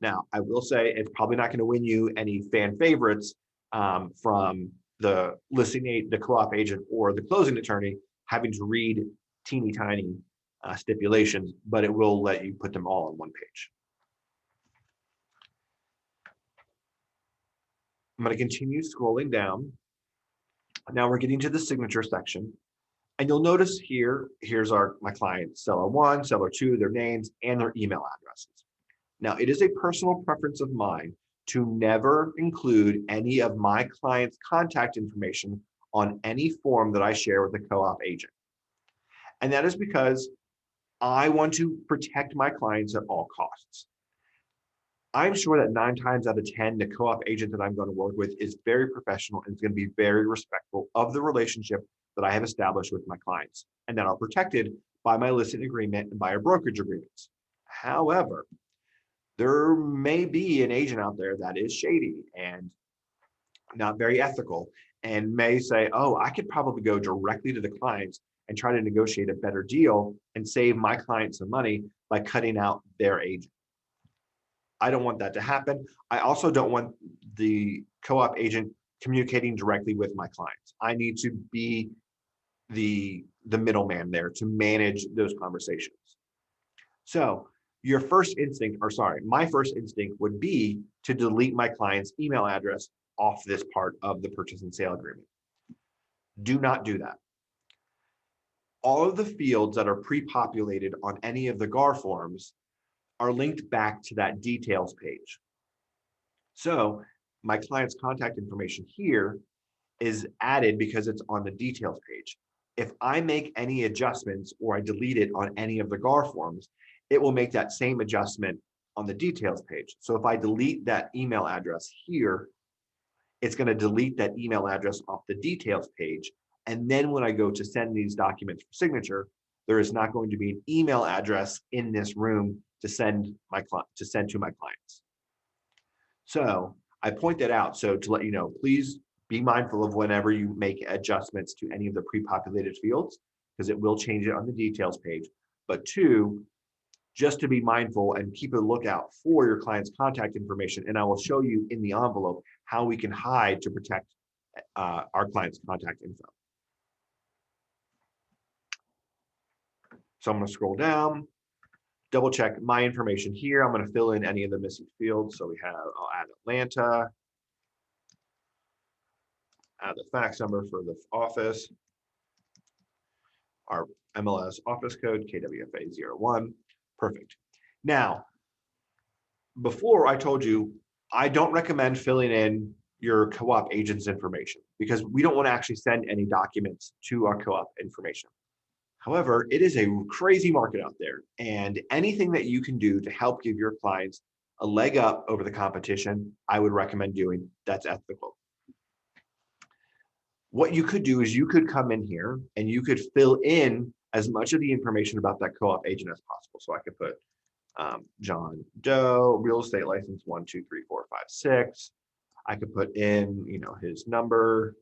Now, I will say it's probably not going to win you any fan favorites from the listing the co-op agent or the closing attorney having to read teeny tiny stipulations, but it will let you put them all on one page. I'm going to continue scrolling down. Now we're getting to the signature section. And you'll notice here's my client, seller 1, seller 2, their names, and their email addresses. Now, it is a personal preference of mine to never include any of my client's contact information on any form that I share with a co-op agent. And that is because I want to protect my clients at all costs. I'm sure that 9 times out of 10, the co-op agent that I'm going to work with is very professional and is going to be very respectful of the relationship that I have established with my clients and that are protected by my listing agreement and by our brokerage agreements. However, there may be an agent out there that is shady and not very ethical and may say, oh, I could probably go directly to the clients and try to negotiate a better deal and save my client some money by cutting out their agent. I don't want that to happen. I also don't want the co-op agent communicating directly with my clients. I need to be the middleman there to manage those conversations. So my first instinct would be to delete my client's email address off this part of the purchase and sale agreement. Do not do that. All of the fields that are pre-populated on any of the GAR forms are linked back to that details page. So my client's contact information here is added because it's on the details page. If I make any adjustments or I delete it on any of the GAR forms, it will make that same adjustment on the details page. So if I delete that email address here, it's going to delete that email address off the details page. And then when I go to send these documents for signature, there is not going to be an email address in this room to send to my clients. So I point that out so to let you know, please be mindful of whenever you make adjustments to any of the pre-populated fields, because it will change it on the details page. But 2, just to be mindful and keep a lookout for your client's contact information. And I will show you in the envelope how we can hide to protect our client's contact info. So I'm going to scroll down, double check my information here. I'm going to fill in any of the missing fields. So I'll add Atlanta, add the fax number for the office, our MLS office code, KWFA01. Perfect. Now, before I told you, I don't recommend filling in your co-op agent's information because we don't want to actually send any documents to our co-op information. However, it is a crazy market out there, and anything that you can do to help give your clients a leg up over the competition, I would recommend doing. That's ethical. What you could do is you could come in here and you could fill in as much of the information about that co-op agent as possible. So I could put John Doe, real estate license 1, 2, 3, 4, 5, 6. I could put in, his number.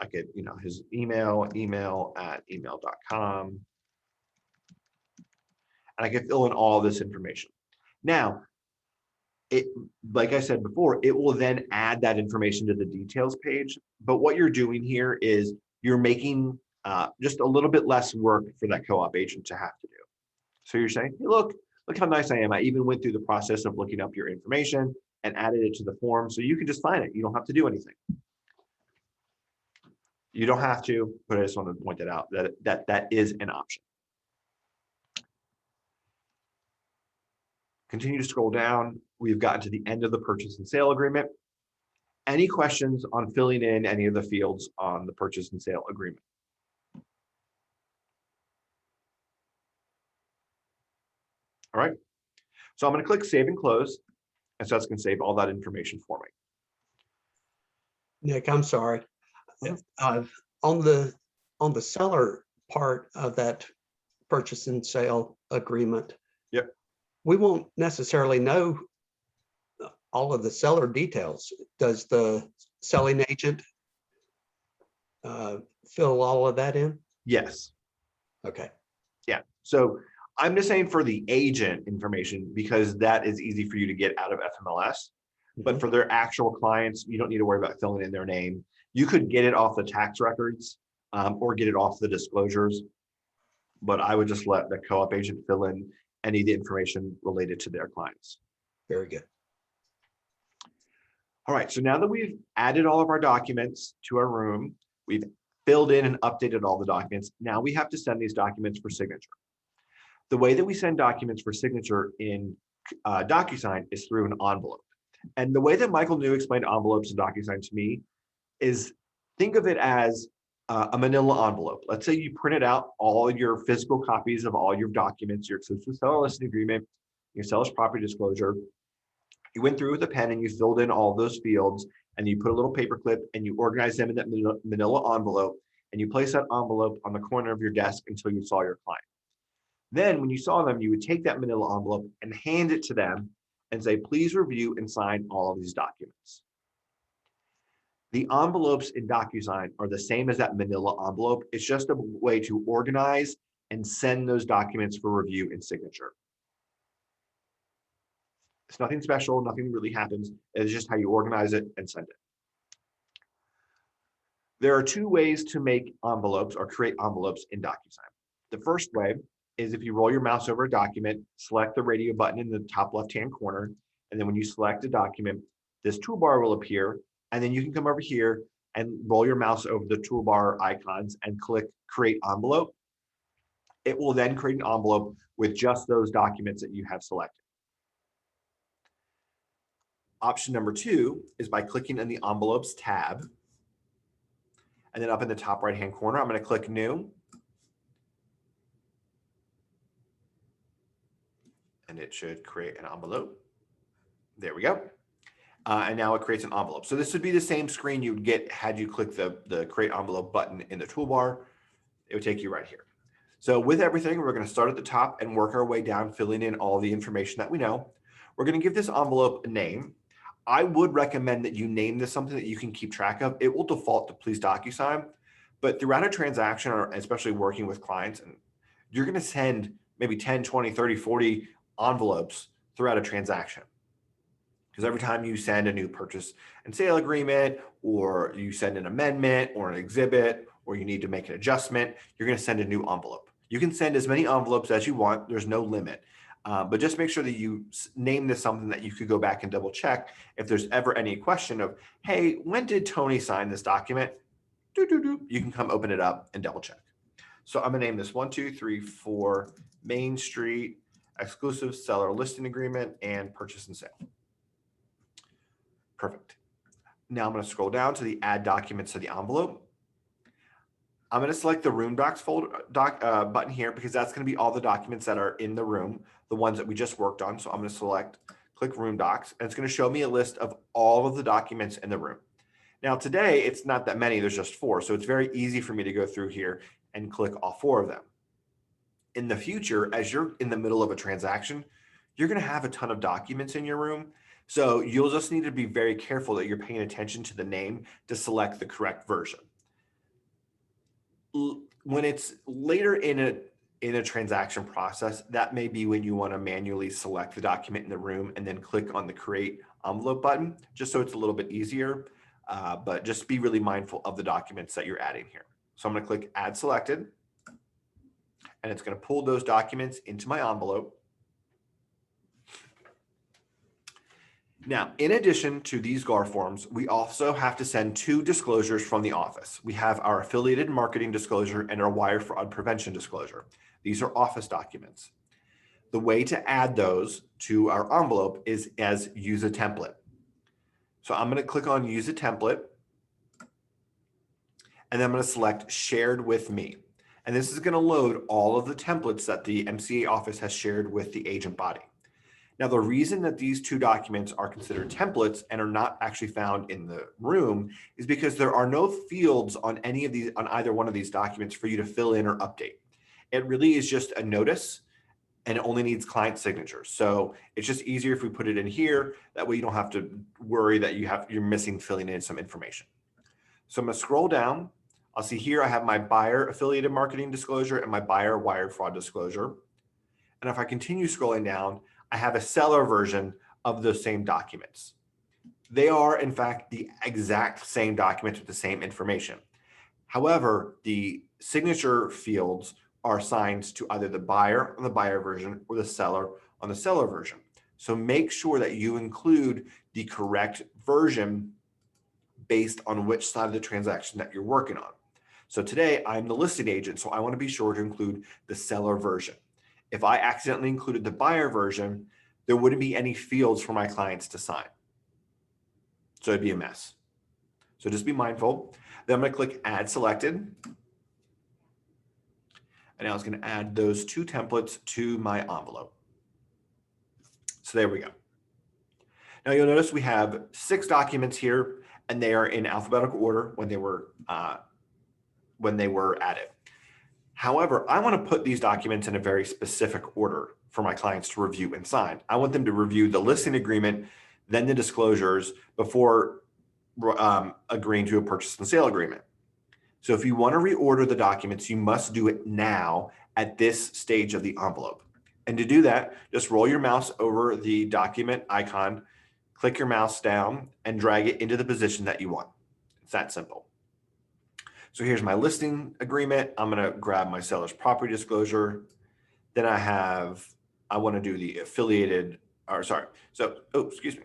I could, his email@email.com. And I could fill in all this information. Now, like I said before, it will then add that information to the details page. But what you're doing here is you're making just a little bit less work for that co-op agent to have to do. So you're saying, hey, look how nice I am. I even went through the process of looking up your information and added it to the form. So you can just sign it. You don't have to do anything. You don't have to, but I just want to point that out, that is an option. Continue to scroll down. We've gotten to the end of the purchase and sale agreement. Any questions on filling in any of the fields on the purchase and sale agreement? All right. So I'm going to click Save and Close. And so that's going to save all that information for me. Nick, I'm sorry. On the seller part of that purchase and sale agreement, Yep. we won't necessarily know all of the seller details. Does the selling agent fill all of that in? Yes. Okay. Yeah. So I'm just saying for the agent information, because that is easy for you to get out of FMLS. But for their actual clients, you don't need to worry about filling in their name. You could get it off the tax records or get it off the disclosures. But I would just let the co-op agent fill in any of the information related to their clients. Very good. All right, so now that we've added all of our documents to our room, we've filled in and updated all the documents. Now we have to send these documents for signature. The way that we send documents for signature in DocuSign is through an envelope. And the way that Michael New explained envelopes in DocuSign to me is, think of it as a manila envelope. Let's say you printed out all your physical copies of all your documents, your exclusive seller listing agreement, your seller's property disclosure. You went through with a pen and you filled in all those fields, and you put a little paper clip and you organize them in that manila envelope, and you place that envelope on the corner of your desk until you saw your client. Then when you saw them, you would take that manila envelope and hand it to them and say, please review and sign all of these documents. The envelopes in DocuSign are the same as that manila envelope. It's just a way to organize and send those documents for review and signature. It's nothing special, nothing really happens. It's just how you organize it and send it. There are two ways to make envelopes or create envelopes in DocuSign. The first way is if you roll your mouse over a document, select the radio button in the top left-hand corner, and then when you select a document, this toolbar will appear, and then you can come over here and roll your mouse over the toolbar icons and click Create Envelope. It will then create an envelope with just those documents that you have selected. Option number 2 is by clicking on the Envelopes tab, and then up in the top right-hand corner, I'm going to click New. And it should create an envelope. There we go. And now it creates an envelope. So this would be the same screen you would get had you click the Create Envelope button in the toolbar. It would take you right here. So with everything, we're going to start at the top and work our way down, filling in all the information that we know. We're going to give this envelope a name. I would recommend that you name this something that you can keep track of. It will default to Please DocuSign, but throughout a transaction, or especially working with clients, and you're going to send maybe 10, 20, 30, 40 envelopes throughout a transaction. Because every time you send a new purchase and sale agreement, or you send an amendment or an exhibit, or you need to make an adjustment, you're going to send a new envelope. You can send as many envelopes as you want. There's no limit. But just make sure that you name this something that you could go back and double check if there's ever any question of, hey, when did Tony sign this document? You can come open it up and double check. So I'm going to name this 1, 2, 3, 4 Main Street exclusive seller listing agreement and purchase and sale. Perfect. Now I'm going to scroll down to the add documents to the envelope. I'm going to select the room docs button here because that's going to be all the documents that are in the room, the ones that we just worked on. So I'm going to click room docs, and it's going to show me a list of all of the documents in the room. Now today, it's not that many, there's just 4. So it's very easy for me to go through here and click all 4 of them. In the future, as you're in the middle of a transaction, you're going to have a ton of documents in your room. So you'll just need to be very careful that you're paying attention to the name to select the correct version. When it's later in a transaction process, that may be when you want to manually select the document in the room and then click on the create envelope button, just so it's a little bit easier. But just be really mindful of the documents that you're adding here. So I'm going to click add selected, and it's going to pull those documents into my envelope. Now, in addition to these GAR forms, we also have to send 2 disclosures from the office. We have our affiliated marketing disclosure and our wire fraud prevention disclosure. These are office documents. The way to add those to our envelope is as use a template. So I'm going to click on use a template, and then I'm going to select shared with me. And this is going to load all of the templates that the MCA office has shared with the agent body. Now, the reason that these 2 documents are considered templates and are not actually found in the room is because there are no fields on either one of these documents for you to fill in or update. It really is just a notice, and it only needs client signatures. So it's just easier if we put it in here. That way you don't have to worry that you're missing filling in some information. So I'm going to scroll down. I'll see here I have my buyer affiliated marketing disclosure and my buyer wire fraud disclosure. And if I continue scrolling down, I have a seller version of those same documents. They are, in fact, the exact same documents with the same information. However, the signature fields are assigned to either the buyer on the buyer version or the seller on the seller version. So make sure that you include the correct version based on which side of the transaction that you're working on. So today I'm the listing agent, so I want to be sure to include the seller version. If I accidentally included the buyer version, there wouldn't be any fields for my clients to sign. So it'd be a mess. So just be mindful. Then I'm going to click add selected. And now it's going to add those 2 templates to my envelope. So there we go. Now you'll notice we have 6 documents here, and they are in alphabetical order when they were added. However, I want to put these documents in a very specific order for my clients to review and sign. I want them to review the listing agreement, then the disclosures before agreeing to a purchase and sale agreement. So if you want to reorder the documents, you must do it now at this stage of the envelope. And to do that, just roll your mouse over the document icon, click your mouse down, and drag it into the position that you want. It's that simple. So here's my listing agreement. I'm going to grab my seller's property disclosure. Then I want to do the affiliated, excuse me.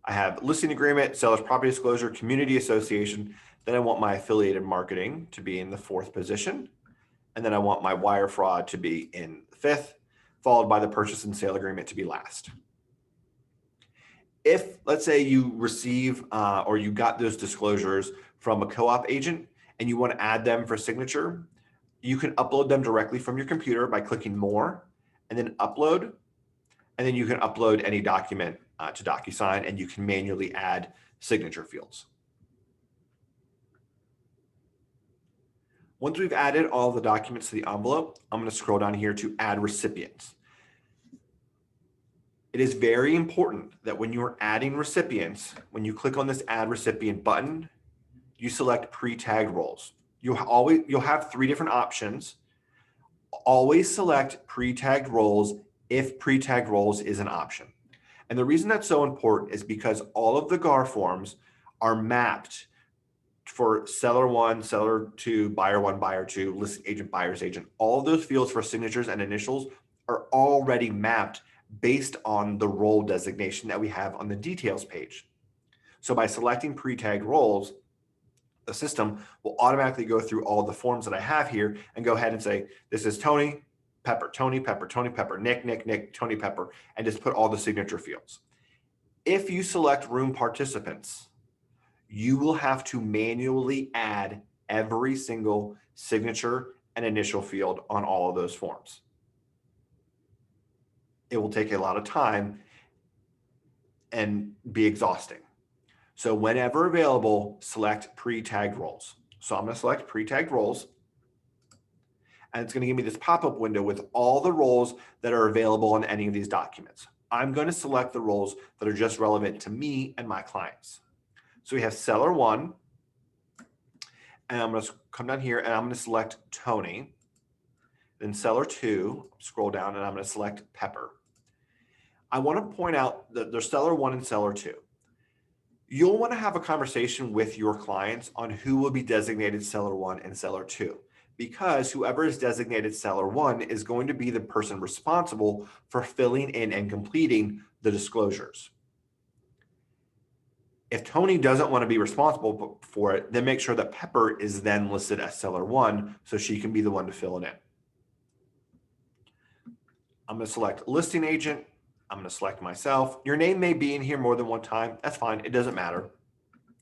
I have listing agreement, seller's property disclosure, community association. Then I want my affiliated marketing to be in the 4th position. And then I want my wire fraud to be in the 5th, followed by the purchase and sale agreement to be last. If, let's say, you receive or you got those disclosures from a co-op agent and you want to add them for signature, you can upload them directly from your computer by clicking more and then upload. And then you can upload any document to DocuSign, and you can manually add signature fields. Once we've added all the documents to the envelope, I'm going to scroll down here to add recipients. It is very important that when you are adding recipients, when you click on this add recipient button, you select pre-tagged roles. You'll have 3 different options. Always select pre-tagged roles if pre-tagged roles is an option. And the reason that's so important is because all of the GAR forms are mapped for seller 1, seller 2, buyer 1, buyer 2, listing agent, buyer's agent. All of those fields for signatures and initials are already mapped based on the role designation that we have on the details page. So by selecting pre-tagged roles, the system will automatically go through all the forms that I have here and go ahead and say, this is Tony Pepper, Tony Pepper, Tony Pepper, Nick, Tony Pepper, and just put all the signature fields. If you select room participants, you will have to manually add every single signature and initial field on all of those forms. It will take a lot of time and be exhausting. So whenever available, select pre-tagged roles. So I'm going to select pre-tagged roles, and it's going to give me this pop-up window with all the roles that are available in any of these documents. I'm going to select the roles that are just relevant to me and my clients. So we have seller 1, and I'm going to come down here and I'm going to select Tony. Then seller 2, scroll down, and I'm going to select Pepper. I want to point out that there's seller 1 and seller 2. You'll want to have a conversation with your clients on who will be designated seller 1 and seller 2, because whoever is designated seller 1 is going to be the person responsible for filling in and completing the disclosures. If Tony doesn't want to be responsible for it, then make sure that Pepper is then listed as seller 1 so she can be the one to fill it in. I'm going to select listing agent. I'm going to select myself. Your name may be in here more than one time. That's fine. It doesn't matter.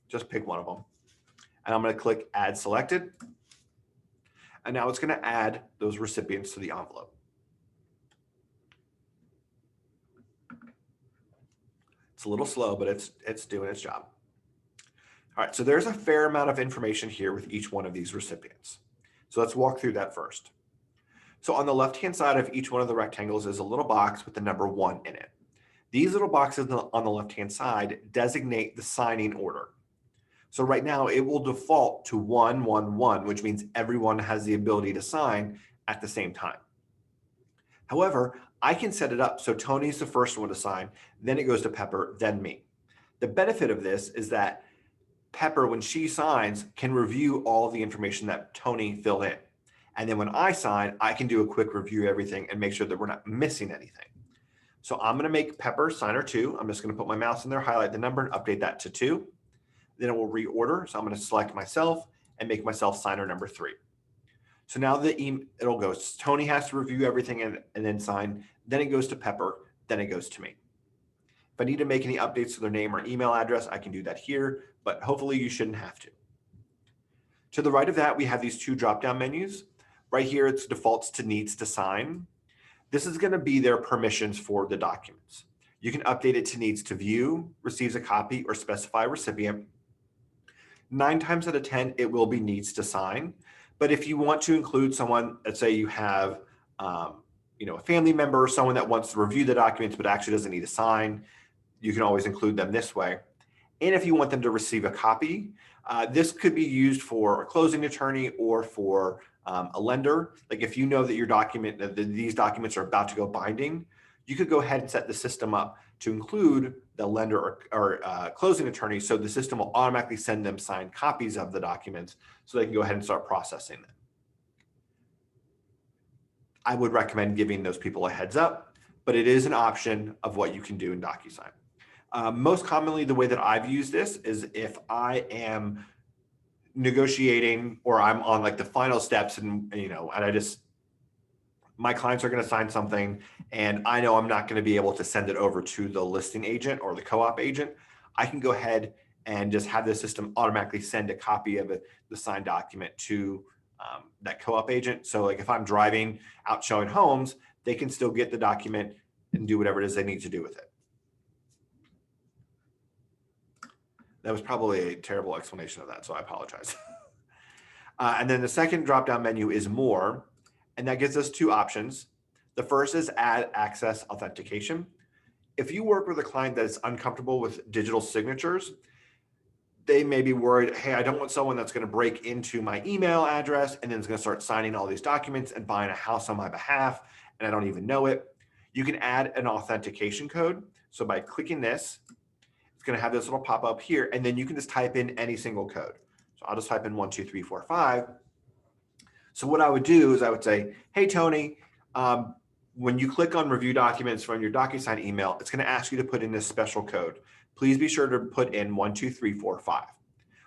Just pick one of them. And I'm going to click add selected. And now it's going to add those recipients to the envelope. It's a little slow, but it's doing its job. All right, so there's a fair amount of information here with each one of these recipients. So let's walk through that first. So on the left-hand side of each one of the rectangles is a little box with the number 1 in it. These little boxes on the left-hand side designate the signing order. So right now it will default to 1, 1, 1, which means everyone has the ability to sign at the same time. However, I can set it up so Tony's the first one to sign, then it goes to Pepper, then me. The benefit of this is that Pepper, when she signs, can review all the information that Tony filled in. And then when I sign, I can do a quick review of everything and make sure that we're not missing anything. So I'm going to make Pepper signer 2. I'm just going to put my mouse in there, highlight the number, and update that to 2. Then it will reorder. So I'm going to select myself and make myself signer number 3. So now it'll go, Tony has to review everything and then sign. Then it goes to Pepper. Then it goes to me. If I need to make any updates to their name or email address, I can do that here, but hopefully you shouldn't have to. To the right of that, we have these 2 drop-down menus. Right here, it's defaults to needs to sign. This is going to be their permissions for the documents. You can update it to needs to view, receives a copy, or specify recipient. 9 times out of 10, it will be needs to sign. But if you want to include someone, let's say you have a family member or someone that wants to review the documents but actually doesn't need to sign, you can always include them this way. And if you want them to receive a copy, this could be used for a closing attorney or for a lender. Like if you know that these documents are about to go binding, you could go ahead and set the system up to include the lender or closing attorney, so the system will automatically send them signed copies of the documents so they can go ahead and start processing them. I would recommend giving those people a heads up, but it is an option of what you can do in DocuSign. Most commonly, the way that I've used this is if I am negotiating or I'm on like the final steps and my clients are going to sign something and I know I'm not going to be able to send it over to the listing agent or the co-op agent, I can go ahead and just have the system automatically send a copy of the signed document to that co-op agent. So like if I'm driving out showing homes, they can still get the document and do whatever it is they need to do with it. That was probably a terrible explanation of that, so I apologize. And then the second drop-down menu is more, and that gives us 2 options. The first is add access authentication. If you work with a client that is uncomfortable with digital signatures, they may be worried, hey, I don't want someone that's going to break into my email address and then is going to start signing all these documents and buying a house on my behalf, and I don't even know it. You can add an authentication code. So by clicking this, it's going to have this little pop up here, and then you can just type in any single code. So I'll just type in 1, 2, 3, 4, 5. So what I would do is I would say, hey, Tony, when you click on review documents from your DocuSign email, it's going to ask you to put in this special code. Please be sure to put in 1, 2, 3, 4, 5.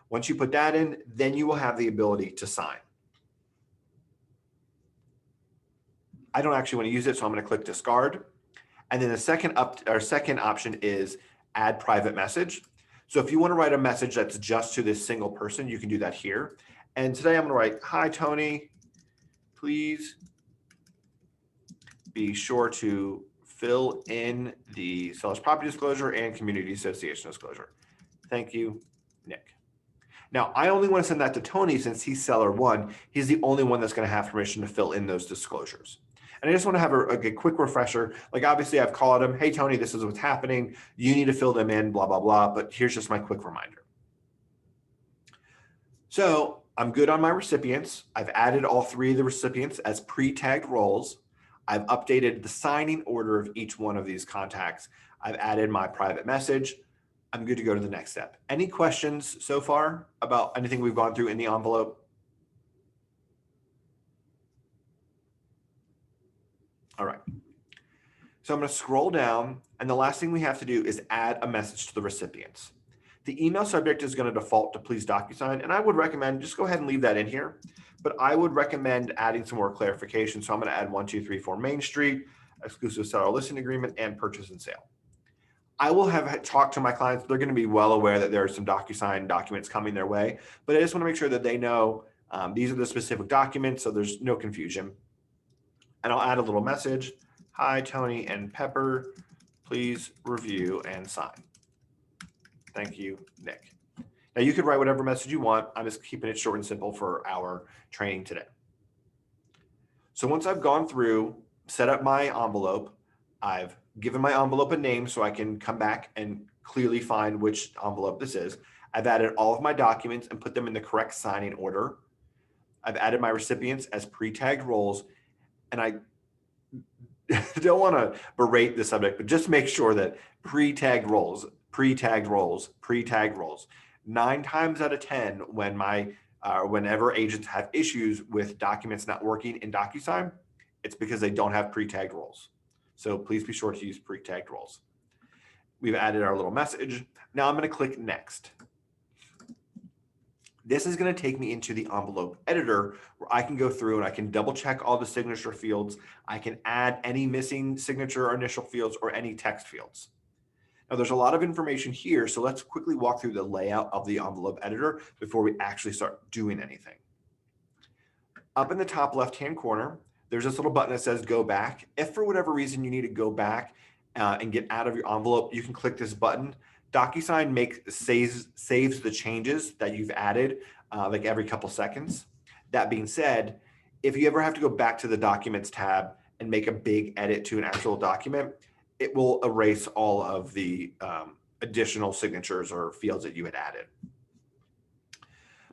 Once you put that in, then you will have the ability to sign. I don't actually want to use it, so I'm going to click discard. And then the second option is add private message. So if you want to write a message that's just to this single person, you can do that here. And today I'm going to write, hi, Tony, please be sure to fill in the seller's property disclosure and community association disclosure. Thank you, Nick. Now, I only want to send that to Tony since he's seller one. He's the only one that's going to have permission to fill in those disclosures. And I just want to have a quick refresher. Like, obviously, I've called him, hey, Tony, this is what's happening. You need to fill them in, blah, blah, blah. But here's just my quick reminder. So I'm good on my recipients. I've added all 3 of the recipients as pre-tagged roles. I've updated the signing order of each one of these contacts. I've added my private message. I'm good to go to the next step. Any questions so far about anything we've gone through in the envelope? All right. So I'm going to scroll down, and the last thing we have to do is add a message to the recipients. The email subject is going to default to please DocuSign, and I would recommend just go ahead and leave that in here, but I would recommend adding some more clarification. So I'm going to add 1234 Main Street, exclusive seller listing agreement, and purchase and sale. I will have talked to my clients. They're going to be well aware that there are some DocuSign documents coming their way, but I just want to make sure that they know these are the specific documents, so there's no confusion. And I'll add a little message. Hi, Tony and Pepper, please review and sign. Thank you, Nick. Now you could write whatever message you want. I'm just keeping it short and simple for our training today. So once I've gone through, set up my envelope, I've given my envelope a name so I can come back and clearly find which envelope this is. I've added all of my documents and put them in the correct signing order. I've added my recipients as pre-tagged roles, and I don't want to berate the subject, but just make sure that pre-tagged roles, pre-tagged roles, pre-tagged roles. 9 times out of 10, when whenever agents have issues with documents not working in DocuSign, it's because they don't have pre-tagged roles. So please be sure to use pre-tagged roles. We've added our little message. Now I'm going to click next. This is going to take me into the envelope editor where I can go through and I can double check all the signature fields. I can add any missing signature or initial fields or any text fields. Now there's a lot of information here, so let's quickly walk through the layout of the envelope editor before we actually start doing anything. Up in the top left-hand corner, there's this little button that says go back. If for whatever reason you need to go back and get out of your envelope, you can click this button. DocuSign saves the changes that you've added like every couple seconds. That being said, if you ever have to go back to the Documents tab and make a big edit to an actual document, it will erase all of the additional signatures or fields that you had added.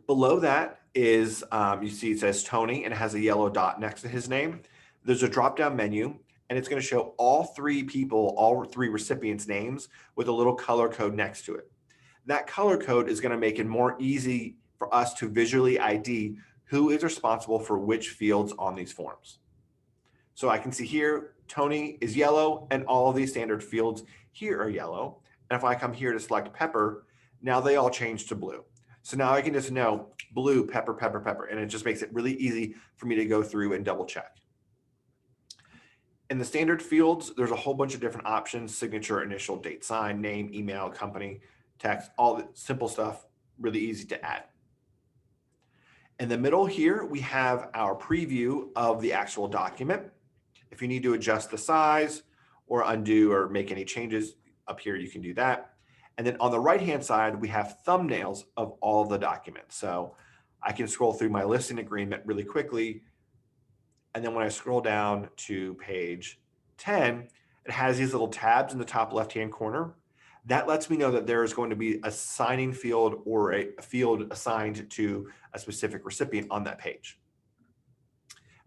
Below that is, you see it says Tony and it has a yellow dot next to his name. There's a drop-down menu and it's going to show all 3 people, all 3 recipients' names with a little color code next to it. That color code is going to make it more easy for us to visually ID who is responsible for which fields on these forms. So I can see here, Tony is yellow and all of these standard fields here are yellow. And if I come here to select Pepper, now they all change to blue. So now I can just know blue, Pepper, Pepper, Pepper. And it just makes it really easy for me to go through and double check. In the standard fields, there's a whole bunch of different options: signature, initial, date, sign, name, email, company, text, all the simple stuff, really easy to add. In the middle here, we have our preview of the actual document. If you need to adjust the size or undo or make any changes up here, you can do that. And then on the right-hand side, we have thumbnails of all the documents. So I can scroll through my listing agreement really quickly. And then when I scroll down to page 10, it has these little tabs in the top left-hand corner. That lets me know that there is going to be a signing field or a field assigned to a specific recipient on that page.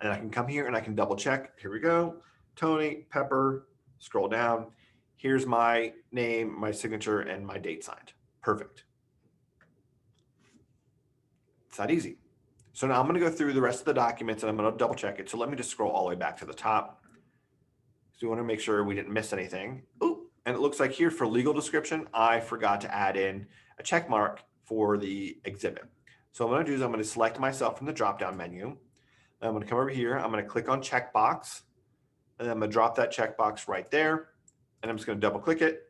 And I can come here and I can double check. Here we go. Tony, Pepper, scroll down. Here's my name, my signature, and my date signed. Perfect. It's that easy. So now I'm going to go through the rest of the documents and I'm going to double check it. So let me just scroll all the way back to the top. So we want to make sure we didn't miss anything. Ooh, and it looks like here for legal description, I forgot to add in a check mark for the exhibit. So what I'm going to do is I'm going to select myself from the drop-down menu. I'm going to come over here. I'm going to click on checkbox, and then I'm going to drop that checkbox right there. And I'm just going to double click it.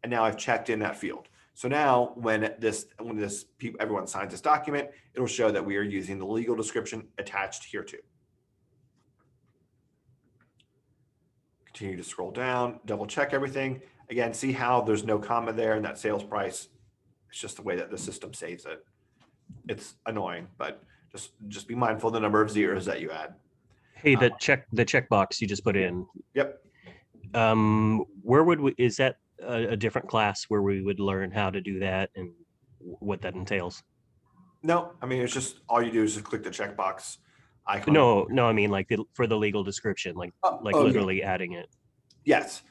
And now I've checked in that field. So now when everyone signs this document, it'll show that we are using the legal description attached here too. Continue to scroll down, double check everything. Again, see how there's no comma there in that sales price. It's just the way that the system saves it. It's annoying, but just be mindful of the number of zeros that you add. Hey, the checkbox you just put in. Yep. Where would we, is that a different class where we would learn how to do that and what that entails? No, I mean, it's just all you do is just click the checkbox icon. No, I mean like for the legal description, like literally adding it. Yes,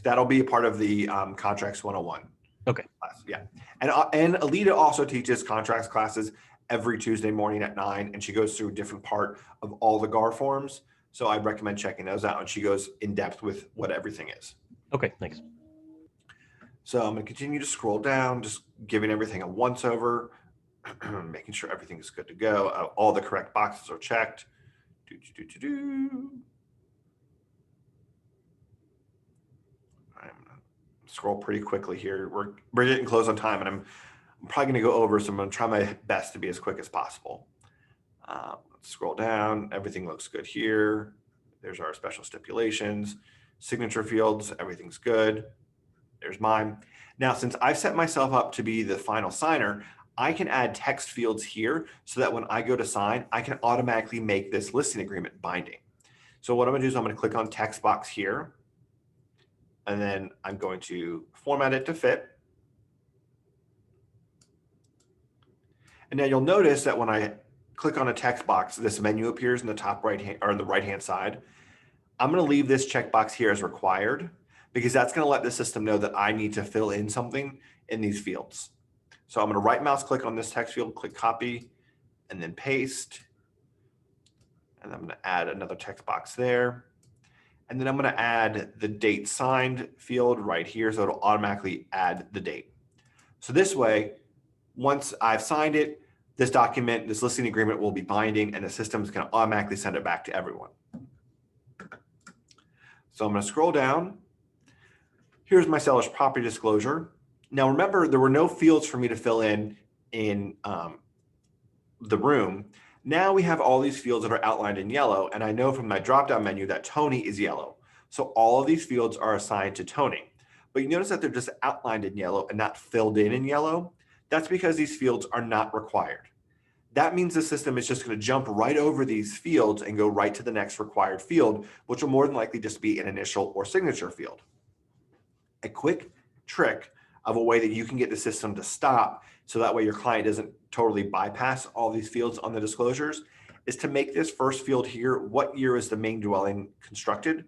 that'll be a part of the Contracts 101. Okay. Class. Yeah, and Alita also teaches contracts classes every Tuesday morning at 9, and she goes through a different part of all the GAR forms. So I'd recommend checking those out, and she goes in depth with what everything is. Okay, thanks. So I'm going to continue to scroll down, just giving everything a once over, making sure everything is good to go. All the correct boxes are checked. I'm going to scroll pretty quickly here. We're getting close on time, and I'm probably going to go over, so I'm going to try my best to be as quick as possible. Let's scroll down. Everything looks good here. There's our special stipulations, signature fields. Everything's good. There's mine. Now, since I've set myself up to be the final signer, I can add text fields here so that when I go to sign, I can automatically make this listing agreement binding. So what I'm going to do is I'm going to click on text box here, and then I'm going to format it to fit. And now you'll notice that when I click on a text box, this menu appears in the top right hand or in the right hand side. I'm going to leave this checkbox here as required because that's going to let the system know that I need to fill in something in these fields. So I'm going to right mouse click on this text field, click copy, and then paste. And I'm going to add another text box there. And then I'm going to add the date signed field right here. So it'll automatically add the date. So this way, once I've signed it, this document, this listing agreement will be binding, and the system is going to automatically send it back to everyone. So I'm going to scroll down. Here's my seller's property disclosure. Now remember, there were no fields for me to fill in the room. Now we have all these fields that are outlined in yellow, and I know from my drop-down menu that Tony is yellow. So all of these fields are assigned to Tony. But you notice that they're just outlined in yellow and not filled in yellow. That's because these fields are not required. That means the system is just going to jump right over these fields and go right to the next required field, which will more than likely just be an initial or signature field. A quick trick of a way that you can get the system to stop so that way your client doesn't totally bypass all these fields on the disclosures is to make this first field here, what year is the main dwelling constructed?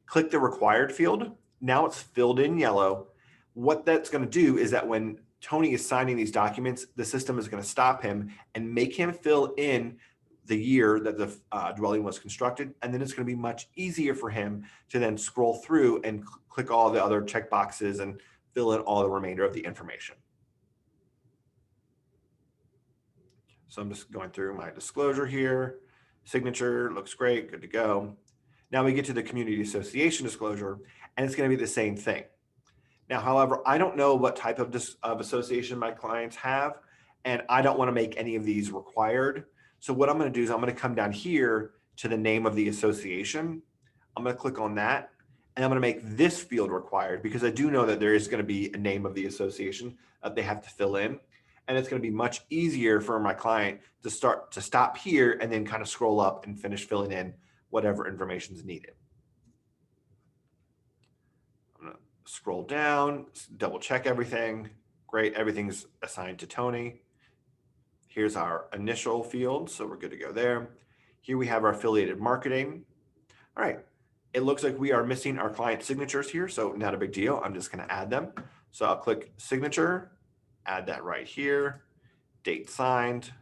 Click the required field. Now it's filled in yellow. What that's going to do is that when Tony is signing these documents, the system is going to stop him and make him fill in the year that the dwelling was constructed. And then it's going to be much easier for him to then scroll through and click all the other check boxes and fill in all the remainder of the information. So I'm just going through my disclosure here. Signature looks great, good to go. Now we get to the community association disclosure, and it's going to be the same thing. Now, however, I don't know what type of association my clients have, and I don't want to make any of these required. So what I'm going to do is I'm going to come down here to the name of the association. I'm going to click on that, and I'm going to make this field required because I do know that there is going to be a name of the association that they have to fill in. And it's going to be much easier for my client to stop here and then kind of scroll up and finish filling in whatever information is needed. I'm going to scroll down, double check everything. Great, everything's assigned to Tony. Here's our initial field, so we're good to go there. Here we have our affiliated marketing. All right, it looks like we are missing our client signatures here, so not a big deal. I'm just going to add them. So I'll click signature, add that right here, date signed.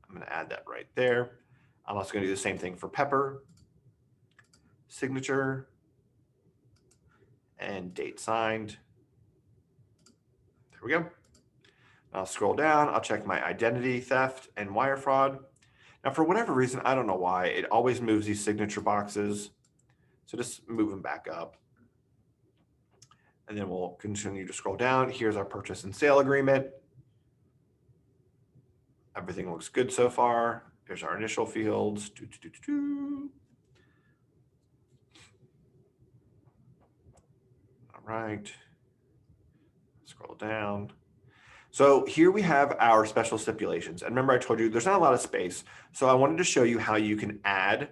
I'm going to add that right there. I'm also going to do the same thing for Pepper, signature, and date signed. There we go. I'll scroll down. I'll check my identity theft and wire fraud. Now, for whatever reason, I don't know why, it always moves these signature boxes. So just move them back up. And then we'll continue to scroll down. Here's our purchase and sale agreement. Everything looks good so far. Here's our initial fields. All right. Scroll down. So here we have our special stipulations. And remember I told you there's not a lot of space. So I wanted to show you how you can add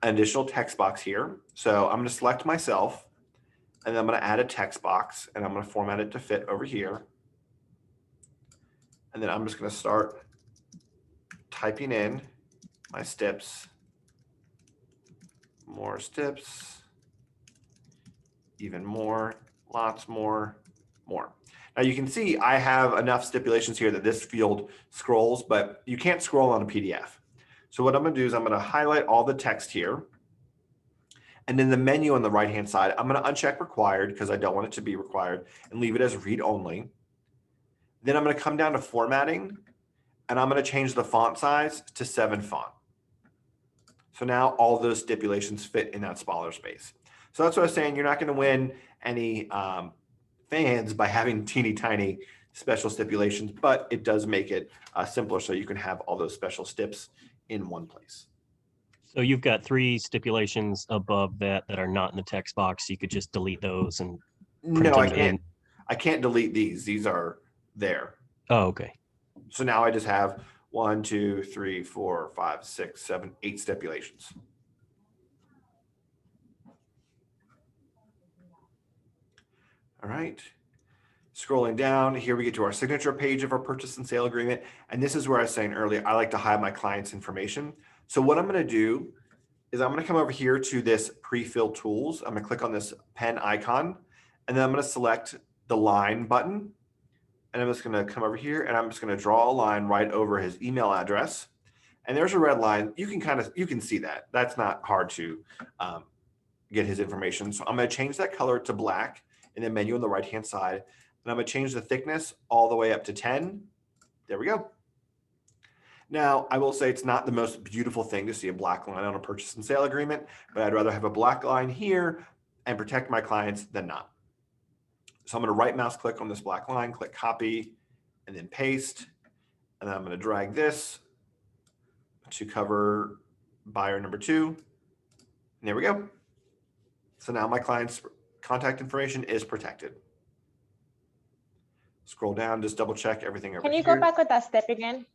an additional text box here. So I'm going to select myself and then I'm going to add a text box and I'm going to format it to fit over here. And then I'm just going to start typing in my steps, more steps, even more, lots more, more. Now you can see I have enough stipulations here that this field scrolls, but you can't scroll on a PDF. So what I'm going to do is I'm going to highlight all the text here. And then the menu on the right-hand side, I'm going to uncheck required because I don't want it to be required and leave it as read only. Then I'm going to come down to formatting and I'm going to change the font size to 7 font. So now all those stipulations fit in that smaller space. So that's what I was saying. You're not going to win any fans by having teeny tiny special stipulations, but it does make it simpler so you can have all those special stips in one place. So you've got 3 stipulations above that are not in the text box. You could just delete those and print No, I them can't. in. I can't delete these. These are there. Oh, okay. So now I just have 1, 2, 3, 4, 5, 6, 7, 8 stipulations. All right. Scrolling down, here we get to our signature page of our purchase and sale agreement. And this is where I was saying earlier, I like to hide my client's information. So what I'm going to do is I'm going to come over here to this pre-fill tools. I'm going to click on this pen icon, and then I'm going to select the line button. And I'm just going to come over here and I'm just going to draw a line right over his email address. And there's a red line. You can see that. That's not hard to get his information. So I'm going to change that color to black in the menu on the right-hand side. And I'm going to change the thickness all the way up to 10. There we go. Now, I will say it's not the most beautiful thing to see a black line on a purchase and sale agreement, but I'd rather have a black line here and protect my clients than not. So I'm going to right mouse click on this black line, click copy, and then paste. And then I'm going to drag this to cover buyer number 2. And there we go. So now my client's contact information is protected. Scroll down, just double check everything over Can here. you go back with that step again?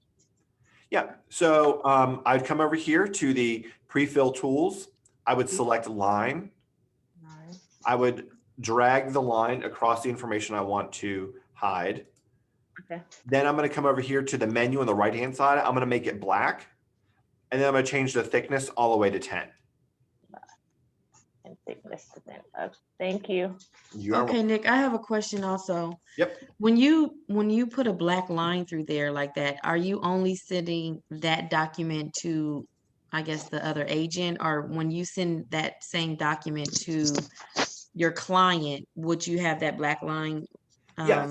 Yeah, so I'd come over here to the pre-fill tools. I would select line. I would drag the line across the information I want to hide. Okay. Then I'm going to come over here to the menu on the right-hand side. I'm going to make it black. And then I'm going to change the thickness all the way to 10. And thickness to 10. Thank you. You are Okay, Nick, I have a question also. Yep. When you put a black line through there like that, are you only sending that document to, I guess, the other agent? Or when you send that same document to your client, would you have that black line? Yeah.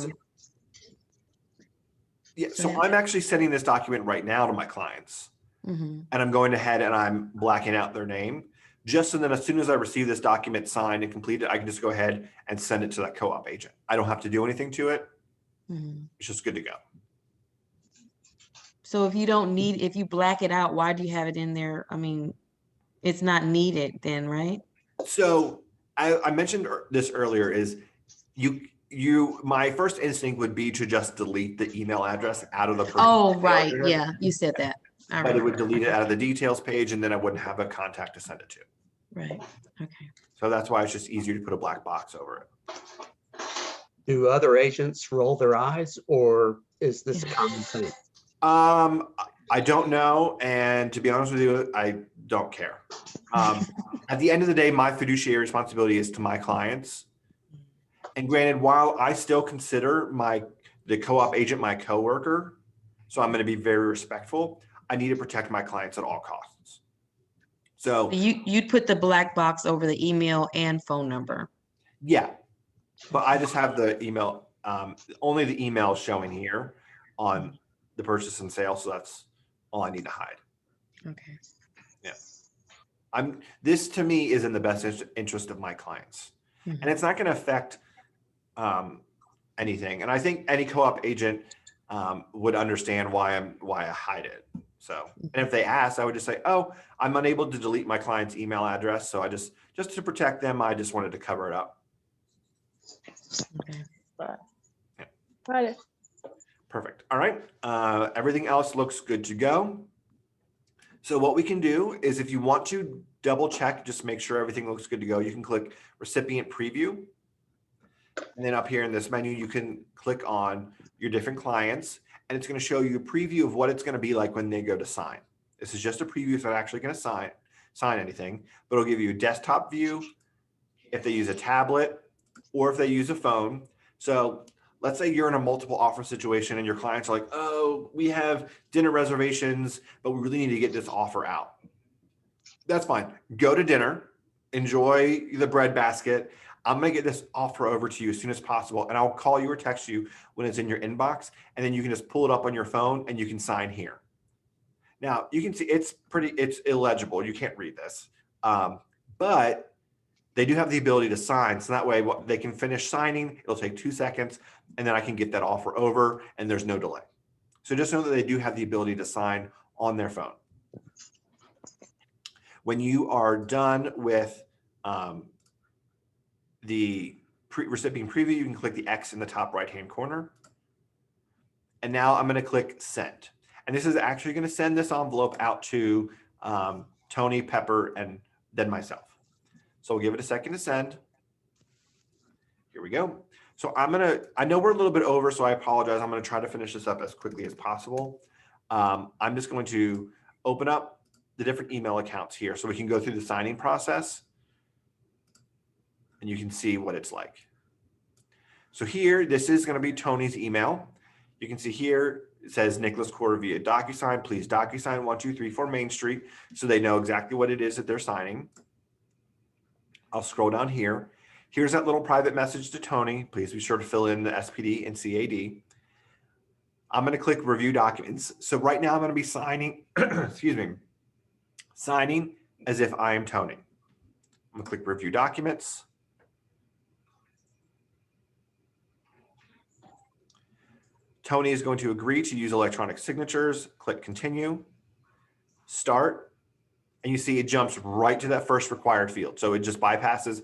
So I'm actually sending this document right now to my clients. Mm-hmm. And I'm going ahead and I'm blacking out their name. Just so then as soon as I receive this document signed and completed, I can just go ahead and send it to that co-op agent. I don't have to do anything to it. Mm-hmm. It's just good to go. So if you black it out, why do you have it in there? I mean, it's not needed then, right? So I mentioned this earlier is my first instinct would be to just delete the email address out of the person. Oh, right. Yeah, you said that. But it would delete it out of the details page and then I wouldn't have a contact to send it to. Right. Okay. So that's why it's just easier to put a black box over it. Do other agents roll their eyes, or is this a common thing? I don't know. And to be honest with you, I don't care. At the end of the day, my fiduciary responsibility is to my clients. And granted, while I still consider the co-op agent my coworker, so I'm going to be very respectful, I need to protect my clients at all costs. So you'd put the black box over the email and phone number. Yeah, but I just have the email, only the email showing here on the purchase and sale. So that's all I need to hide. Okay. Yeah. This to me is in the best interest of my clients. Mm-hmm. And it's not going to affect anything. And I think any co-op agent would understand why I hide it. So, and if they ask, I would just say, oh, I'm unable to delete my client's email address. So I just to protect them, I just wanted to cover it up. Okay. Got it. Perfect. All right. Everything else looks good to go. So what we can do is if you want to double check, just make sure everything looks good to go, you can click recipient preview. And then up here in this menu, you can click on your different clients and it's going to show you a preview of what it's going to be like when they go to sign. This is just a preview. It's not actually going to sign anything, but it'll give you a desktop view if they use a tablet or if they use a phone. So let's say you're in a multiple offer situation and your clients are like, oh, we have dinner reservations, but we really need to get this offer out. That's fine. Go to dinner, enjoy the bread basket. I'm going to get this offer over to you as soon as possible. And I'll call you or text you when it's in your inbox. And then you can just pull it up on your phone and you can sign here. Now you can see it's illegible. You can't read this, but they do have the ability to sign. So that way they can finish signing. It'll take 2 seconds and then I can get that offer over and there's no delay. So just know that they do have the ability to sign on their phone. When you are done with the recipient preview, you can click the X in the top right-hand corner. And now I'm going to click send. And this is actually going to send this envelope out to Tony, Pepper, and then myself. So we'll give it a second to send. Here we go. So I know we're a little bit over, so I apologize. I'm going to try to finish this up as quickly as possible. I'm just going to open up the different email accounts here so we can go through the signing process and you can see what it's like. So here, this is going to be Tony's email. You can see here, it says Nicholas Corr via DocuSign. Please DocuSign 1234 Main Street so they know exactly what it is that they're signing. I'll scroll down here. Here's that little private message to Tony. Please be sure to fill in the SPD and CAD. I'm going to click review documents. So right now I'm going to be signing, excuse me, signing as if I am Tony. I'm going to click review documents. Tony is going to agree to use electronic signatures. Click continue, start, and you see it jumps right to that first required field. So it just bypasses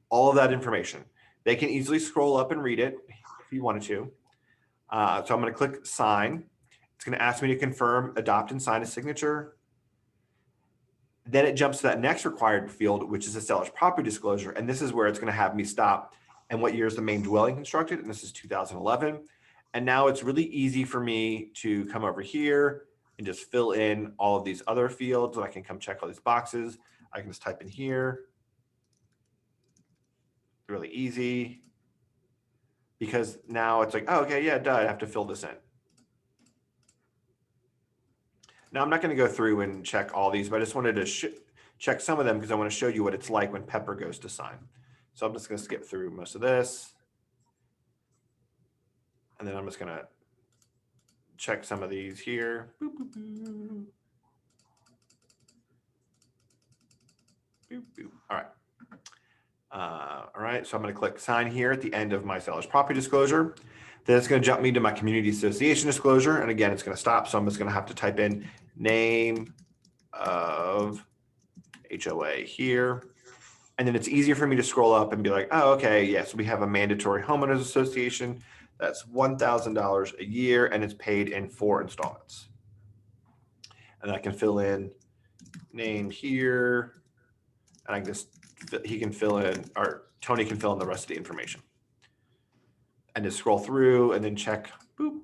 all of that information. They can easily scroll up and read it if you wanted to. So I'm going to click sign. It's going to ask me to confirm, adopt, and sign a signature. Then it jumps to that next required field, which is a seller's property disclosure. And this is where it's going to have me stop and what year is the main dwelling constructed. And this is 2011. And now it's really easy for me to come over here and just fill in all of these other fields. And I can come check all these boxes. I can just type in here. Really easy. Because now it's like, oh, okay, yeah, duh, I have to fill this in. Now I'm not going to go through and check all these, but I just wanted to check some of them because I want to show you what it's like when Pepper goes to sign. So I'm just going to skip through most of this. And then I'm just going to check some of these here. Boop, boop, boop. Boop, boop. All right. All right, so I'm going to click sign here at the end of my seller's property disclosure. Then it's going to jump me to my community association disclosure. And again, it's going to stop. So I'm just going to have to type in name of HOA here. And then it's easier for me to scroll up and be like, oh, okay, yes, we have a mandatory homeowners association. That's $1,000 a year and it's paid in 4 installments. And I can fill in name here. And I can just, he can fill in, or Tony can fill in the rest of the information. And just scroll through and then check boop,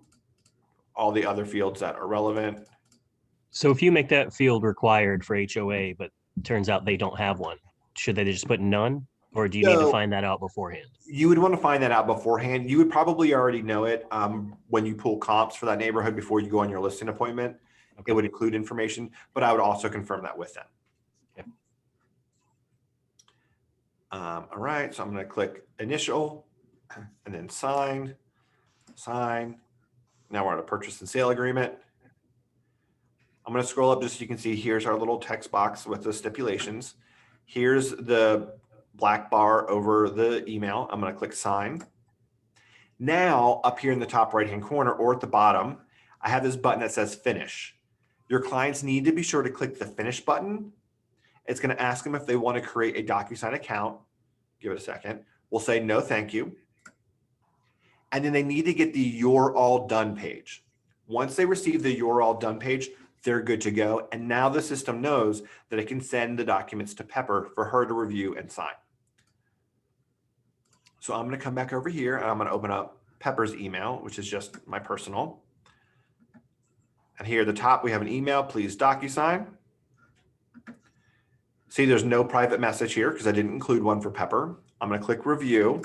all the other fields that are relevant. So if you make that field required for HOA, but turns out they don't have one, should they just put none? Or do you need to find that out beforehand? You would want to find that out beforehand. You would probably already know it when you pull comps for that neighborhood before you go on your listing appointment. Okay. It would include information, but I would also confirm that with them. Okay. All right, so I'm going to click initial and then sign. Now we're on a purchase and sale agreement. I'm going to scroll up just so you can see here's our little text box with the stipulations. Here's the black bar over the email. I'm going to click sign. Now, up here in the top right-hand corner or at the bottom, I have this button that says finish. Your clients need to be sure to click the finish button. It's going to ask them if they want to create a DocuSign account. Give it a second. We'll say no, thank you. And then they need to get the You're All Done page. Once they receive the You're All Done page, they're good to go. And now the system knows that it can send the documents to Pepper for her to review and sign. So I'm going to come back over here and I'm going to open up Pepper's email, which is just my personal. And here at the top, we have an email, please DocuSign. See, there's no private message here because I didn't include one for Pepper. I'm going to click review.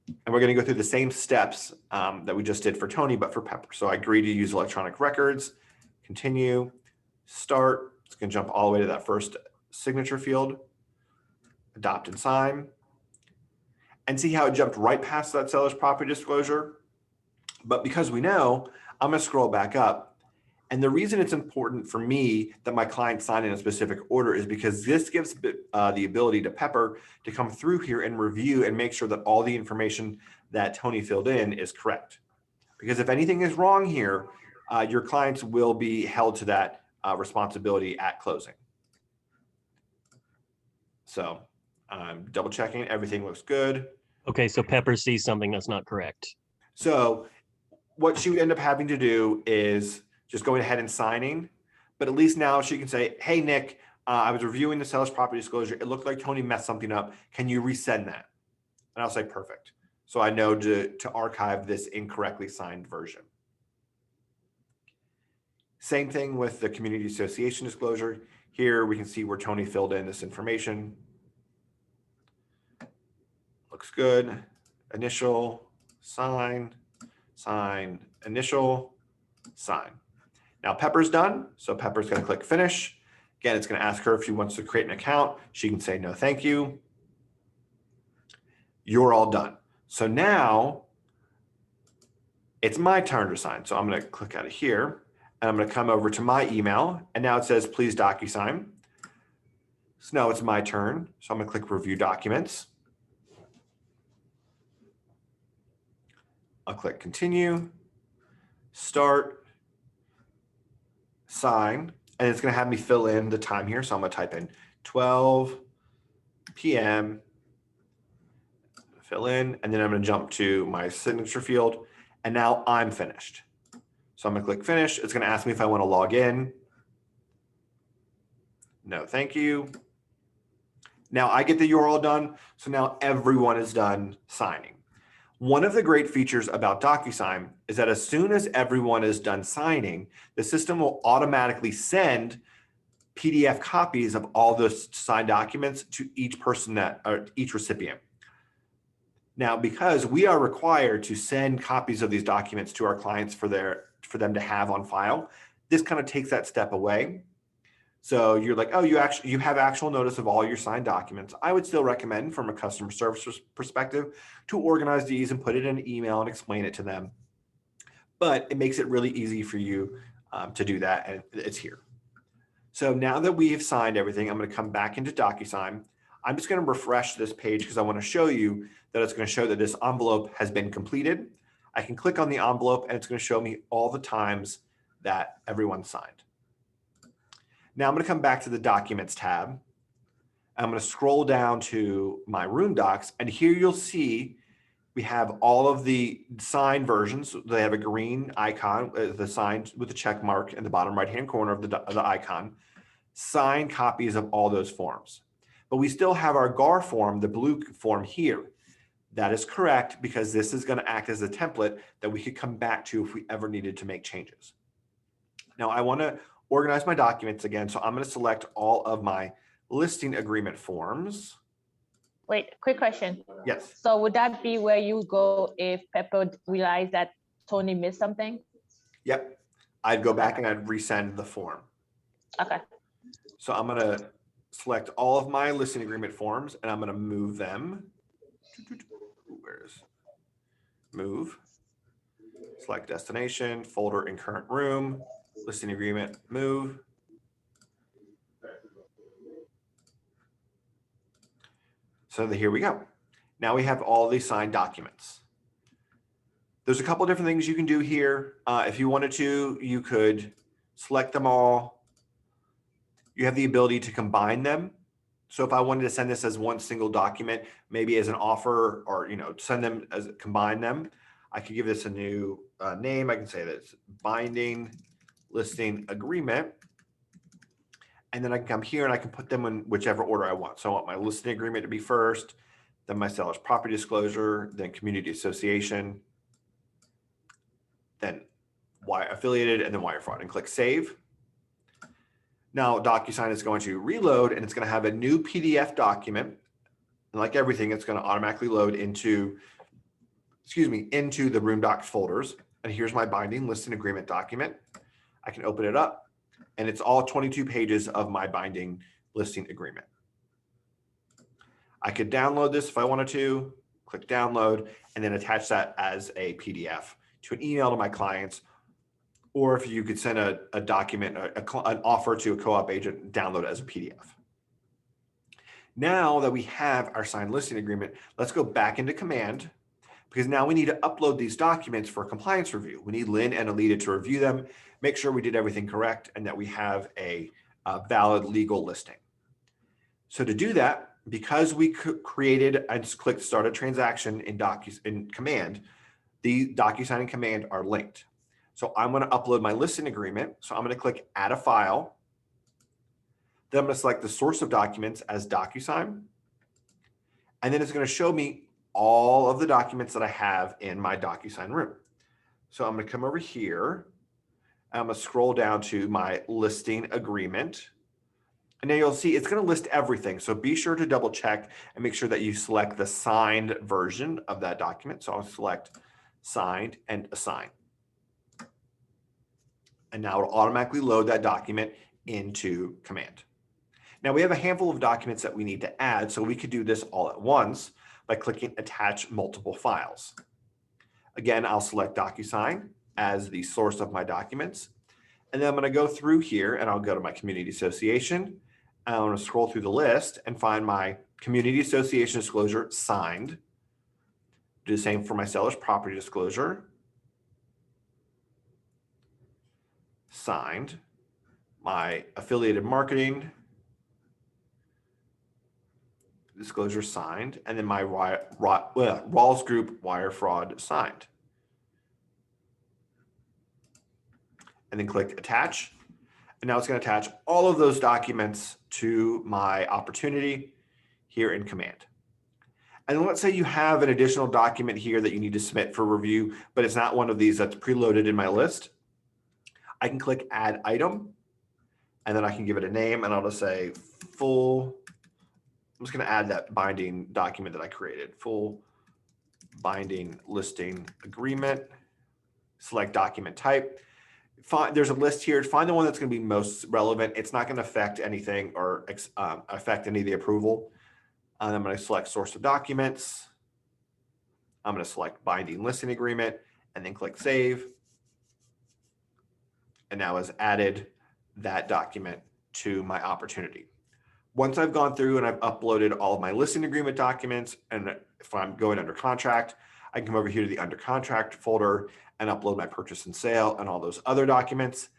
And we're going to go through the same steps that we just did for Tony, but for Pepper. So I agree to use electronic records, continue, start. It's going to jump all the way to that first signature field, adopt and sign. And see how it jumped right past that seller's property disclosure? But because we know, I'm going to scroll back up. And the reason it's important for me that my client sign in a specific order is because this gives the ability to Pepper to come through here and review and make sure that all the information that Tony filled in is correct. Because if anything is wrong here, your clients will be held to that responsibility at closing. So I'm double checking, everything looks good. Okay, so Pepper sees something that's not correct. So what she would end up having to do is just going ahead and signing, but at least now she can say, hey, Nick, I was reviewing the seller's property disclosure. It looked like Tony messed something up. Can you resend that? And I'll say, perfect. So I know to archive this incorrectly signed version. Same thing with the community association disclosure. Here we can see where Tony filled in this information. Looks good. Initial, sign, sign, initial, sign. Now Pepper's done, so Pepper's going to click finish. Again, it's going to ask her if she wants to create an account. She can say no, thank you. You're all done. So now it's my turn to sign. So I'm going to click out of here and I'm going to come over to my email. And now it says, please DocuSign. So now it's my turn. So I'm going to click review documents. I'll click continue, start, sign, and it's going to have me fill in the time here. So I'm going to type in 12 p.m., fill in, and then I'm going to jump to my signature field. And now I'm finished. So I'm going to click finish. It's going to ask me if I want to log in. No, thank you. Now I get the You're All Done. So now everyone is done signing. One of the great features about DocuSign is that as soon as everyone is done signing, the system will automatically send PDF copies of all the signed documents to each person or each recipient. Now, because we are required to send copies of these documents to our clients for them to have on file, this kind of takes that step away. So you're like, oh, you have actual notice of all your signed documents. I would still recommend from a customer service perspective to organize these and put it in an email and explain it to them. But it makes it really easy for you to do that, and it's here. So now that we have signed everything, I'm going to come back into DocuSign. I'm just going to refresh this page because I want to show you that it's going to show that this envelope has been completed. I can click on the envelope and it's going to show me all the times that everyone signed. Now I'm going to come back to the Documents tab. I'm going to scroll down to my room docs, and here you'll see we have all of the signed versions. They have a green icon, the signed with the check mark in the bottom right-hand corner of the icon, signed copies of all those forms. But we still have our GAR form, the blue form here. That is correct because this is going to act as a template that we could come back to if we ever needed to make changes. Now I want to organize my documents again. So I'm going to select all of my listing agreement forms. Wait, quick question. Yes. So would that be where you go if Pepper realized that Tony missed something? Yep. I'd go back and I'd resend the form. Okay. So I'm going to select all of my listing agreement forms and I'm going to move them. Where's move? Select destination, folder in current room, listing agreement, move. So here we go. Now we have all these signed documents. There's a couple different things you can do here. If you wanted to, you could select them all. You have the ability to combine them. So if I wanted to send this as one single document, maybe as an offer, or send them as combine them, I could give this a new name. I can say that it's binding listing agreement. And then I can come here and I can put them in whichever order I want. So I want my listing agreement to be first, then my seller's property disclosure, then community association, then wire affiliated, and then wire fraud, and click save. Now DocuSign is going to reload and it's going to have a new PDF document. And like everything, it's going to automatically load into the room docs folders. And here's my binding listing agreement document. I can open it up and it's all 22 pages of my binding listing agreement. I could download this if I wanted to, click download, and then attach that as a PDF to an email to my clients. Or if you could send a document, an offer to a co-op agent, download it as a PDF. Now that we have our signed listing agreement, let's go back into Command, because now we need to upload these documents for compliance review. We need Lynn and Alita to review them, make sure we did everything correct, and that we have a valid legal listing. So to do that, because we created and clicked Start a Transaction in Command, the DocuSign and Command are linked. So I'm going to upload my listing agreement. So I'm going to click Add a File. Then I'm going to select the source of documents as DocuSign. And then it's going to show me all of the documents that I have in my DocuSign room. So I'm going to come over here. I'm going to scroll down to my listing agreement. And now you'll see it's going to list everything. So be sure to double check and make sure that you select the signed version of that document. So I'll select signed and assign. And now it'll automatically load that document into Command. Now we have a handful of documents that we need to add, so we could do this all at once by clicking Attach Multiple Files. Again, I'll select DocuSign as the source of my documents. And then I'm going to go through here and I'll go to my community association. I'm going to scroll through the list and find my community association disclosure signed. Do the same for my seller's property disclosure. Signed. My affiliated marketing disclosure signed, and then my Rawls Group wire fraud signed. And then click attach. And now it's going to attach all of those documents to my opportunity here in Command. And let's say you have an additional document here that you need to submit for review, but it's not one of these that's preloaded in my list. I can click Add Item, and then I can give it a name, and I'll just say full. I'm just going to add that binding document that I created, full binding listing agreement. Select document type. There's a list here. Find the one that's going to be most relevant. It's not going to affect anything or affect any of the approval. And I'm going to select source of documents. I'm going to select binding listing agreement and then click save. And now has added that document to my opportunity. Once I've gone through and I've uploaded all of my listing agreement documents, and if I'm going under contract, I can come over here to the under contract folder and upload my purchase and sale and all those other documents.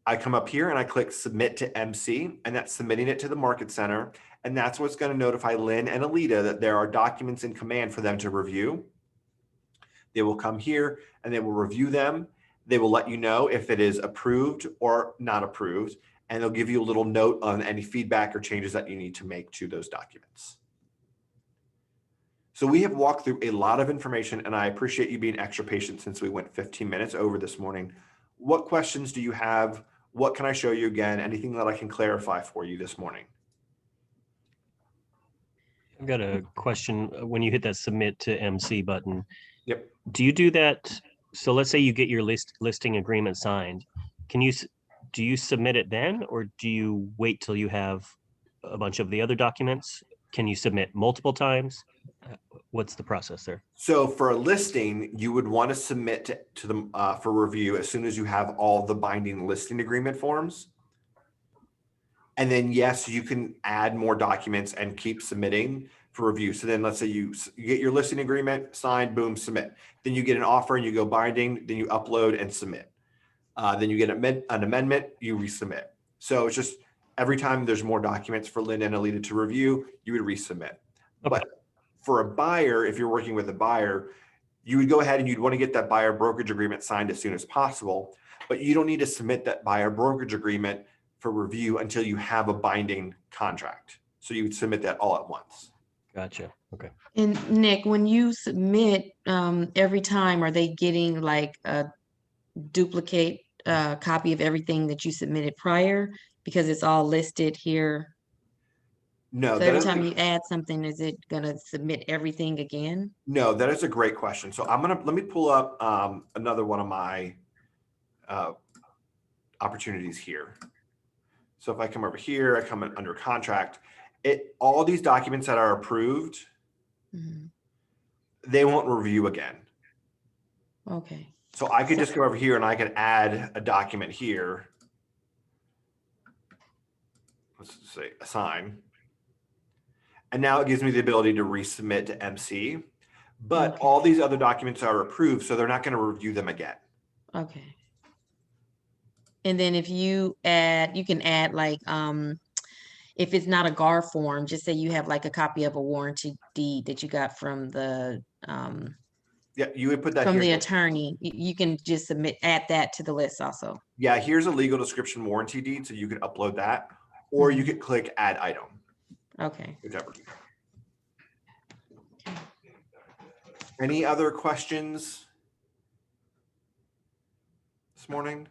I come up here and I click submit to MC, and that's submitting it to the Market Center. And that's what's going to notify Lynn and Alita that there are documents in Command for them to review. They will come here and they will review them. They will let you know if it is approved or not approved, and they'll give you a little note on any feedback or changes that you need to make to those documents. So we have walked through a lot of information, and I appreciate you being extra patient since we went 15 minutes over this morning. What questions do you have? What can I show you again? Anything that I can clarify for you this morning? I've got a question. When you hit that submit to MC button, Yep. do you do that? So let's say you get your listing agreement signed. Do you submit it then, or do you wait till you have a bunch of the other documents? Can you submit multiple times? What's the process there? So for a listing, you would want to submit to them for review as soon as you have all the binding listing agreement forms. And then yes, you can add more documents and keep submitting. for review. So then let's say you get your listing agreement signed, boom, submit. Then you get an offer and you go binding, then you upload and submit. Then you get an amendment, you resubmit. So it's just every time there's more documents for Linda and Alita to review, you would resubmit. Okay. But for a buyer, if you're working with a buyer, you would go ahead and you'd want to get that buyer brokerage agreement signed as soon as possible, but you don't need to submit that buyer brokerage agreement for review until you have a binding contract. So you would submit that all at once. Gotcha. Okay. And Nick, when you submit, every time, are they getting like a duplicate copy of everything that you submitted prior? Because it's all listed here. No, So that every is time you add something, is it gonna submit everything again? no, that is a great question. So let me pull up another one of my opportunities here. So if I come over here, I come in under contract, all these documents that are approved, Mhm. they won't review again. Okay, So I could So- just go over here and I could add a document here. Let's say assign. And now it gives me the ability to resubmit to MC, but Okay. all these other documents are approved, so they're not going to review them again. okay. And then if you add, you can add like, if it's not a GAR form, just say you have like a copy of a warranty deed that you got from the, Yeah, you would put that from here. the attorney, you can just add that to the list also. Yeah, here's a legal description warranty deed, so you could upload that, or you Mhm. could click add item, Okay. whichever. Any other questions this morning?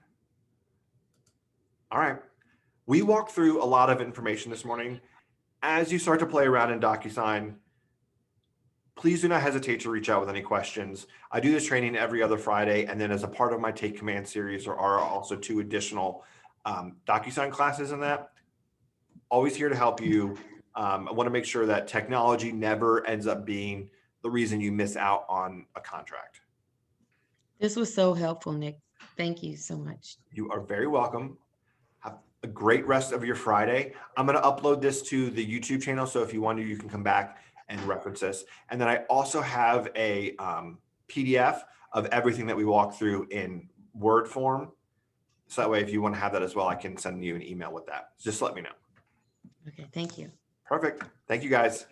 All right. We walked through a lot of information this morning. As you start to play around in DocuSign, please do not hesitate to reach out with any questions. I do this training every other Friday, and then as a part of my Take Command series, there are also 2 additional DocuSign classes in that. Always here to help you. I want to make sure that technology never ends up being the reason you miss out on a contract. This was so helpful, Nick. Thank you so much. You are very welcome. Have a great rest of your Friday. I'm going to upload this to the YouTube channel, so if you want to, you can come back and reference this. And then I also have a PDF of everything that we walked through in Word form. So that way, if you want to have that as well, I can send you an email with that. Just let me know. Okay, thank you. Perfect. Thank you, guys.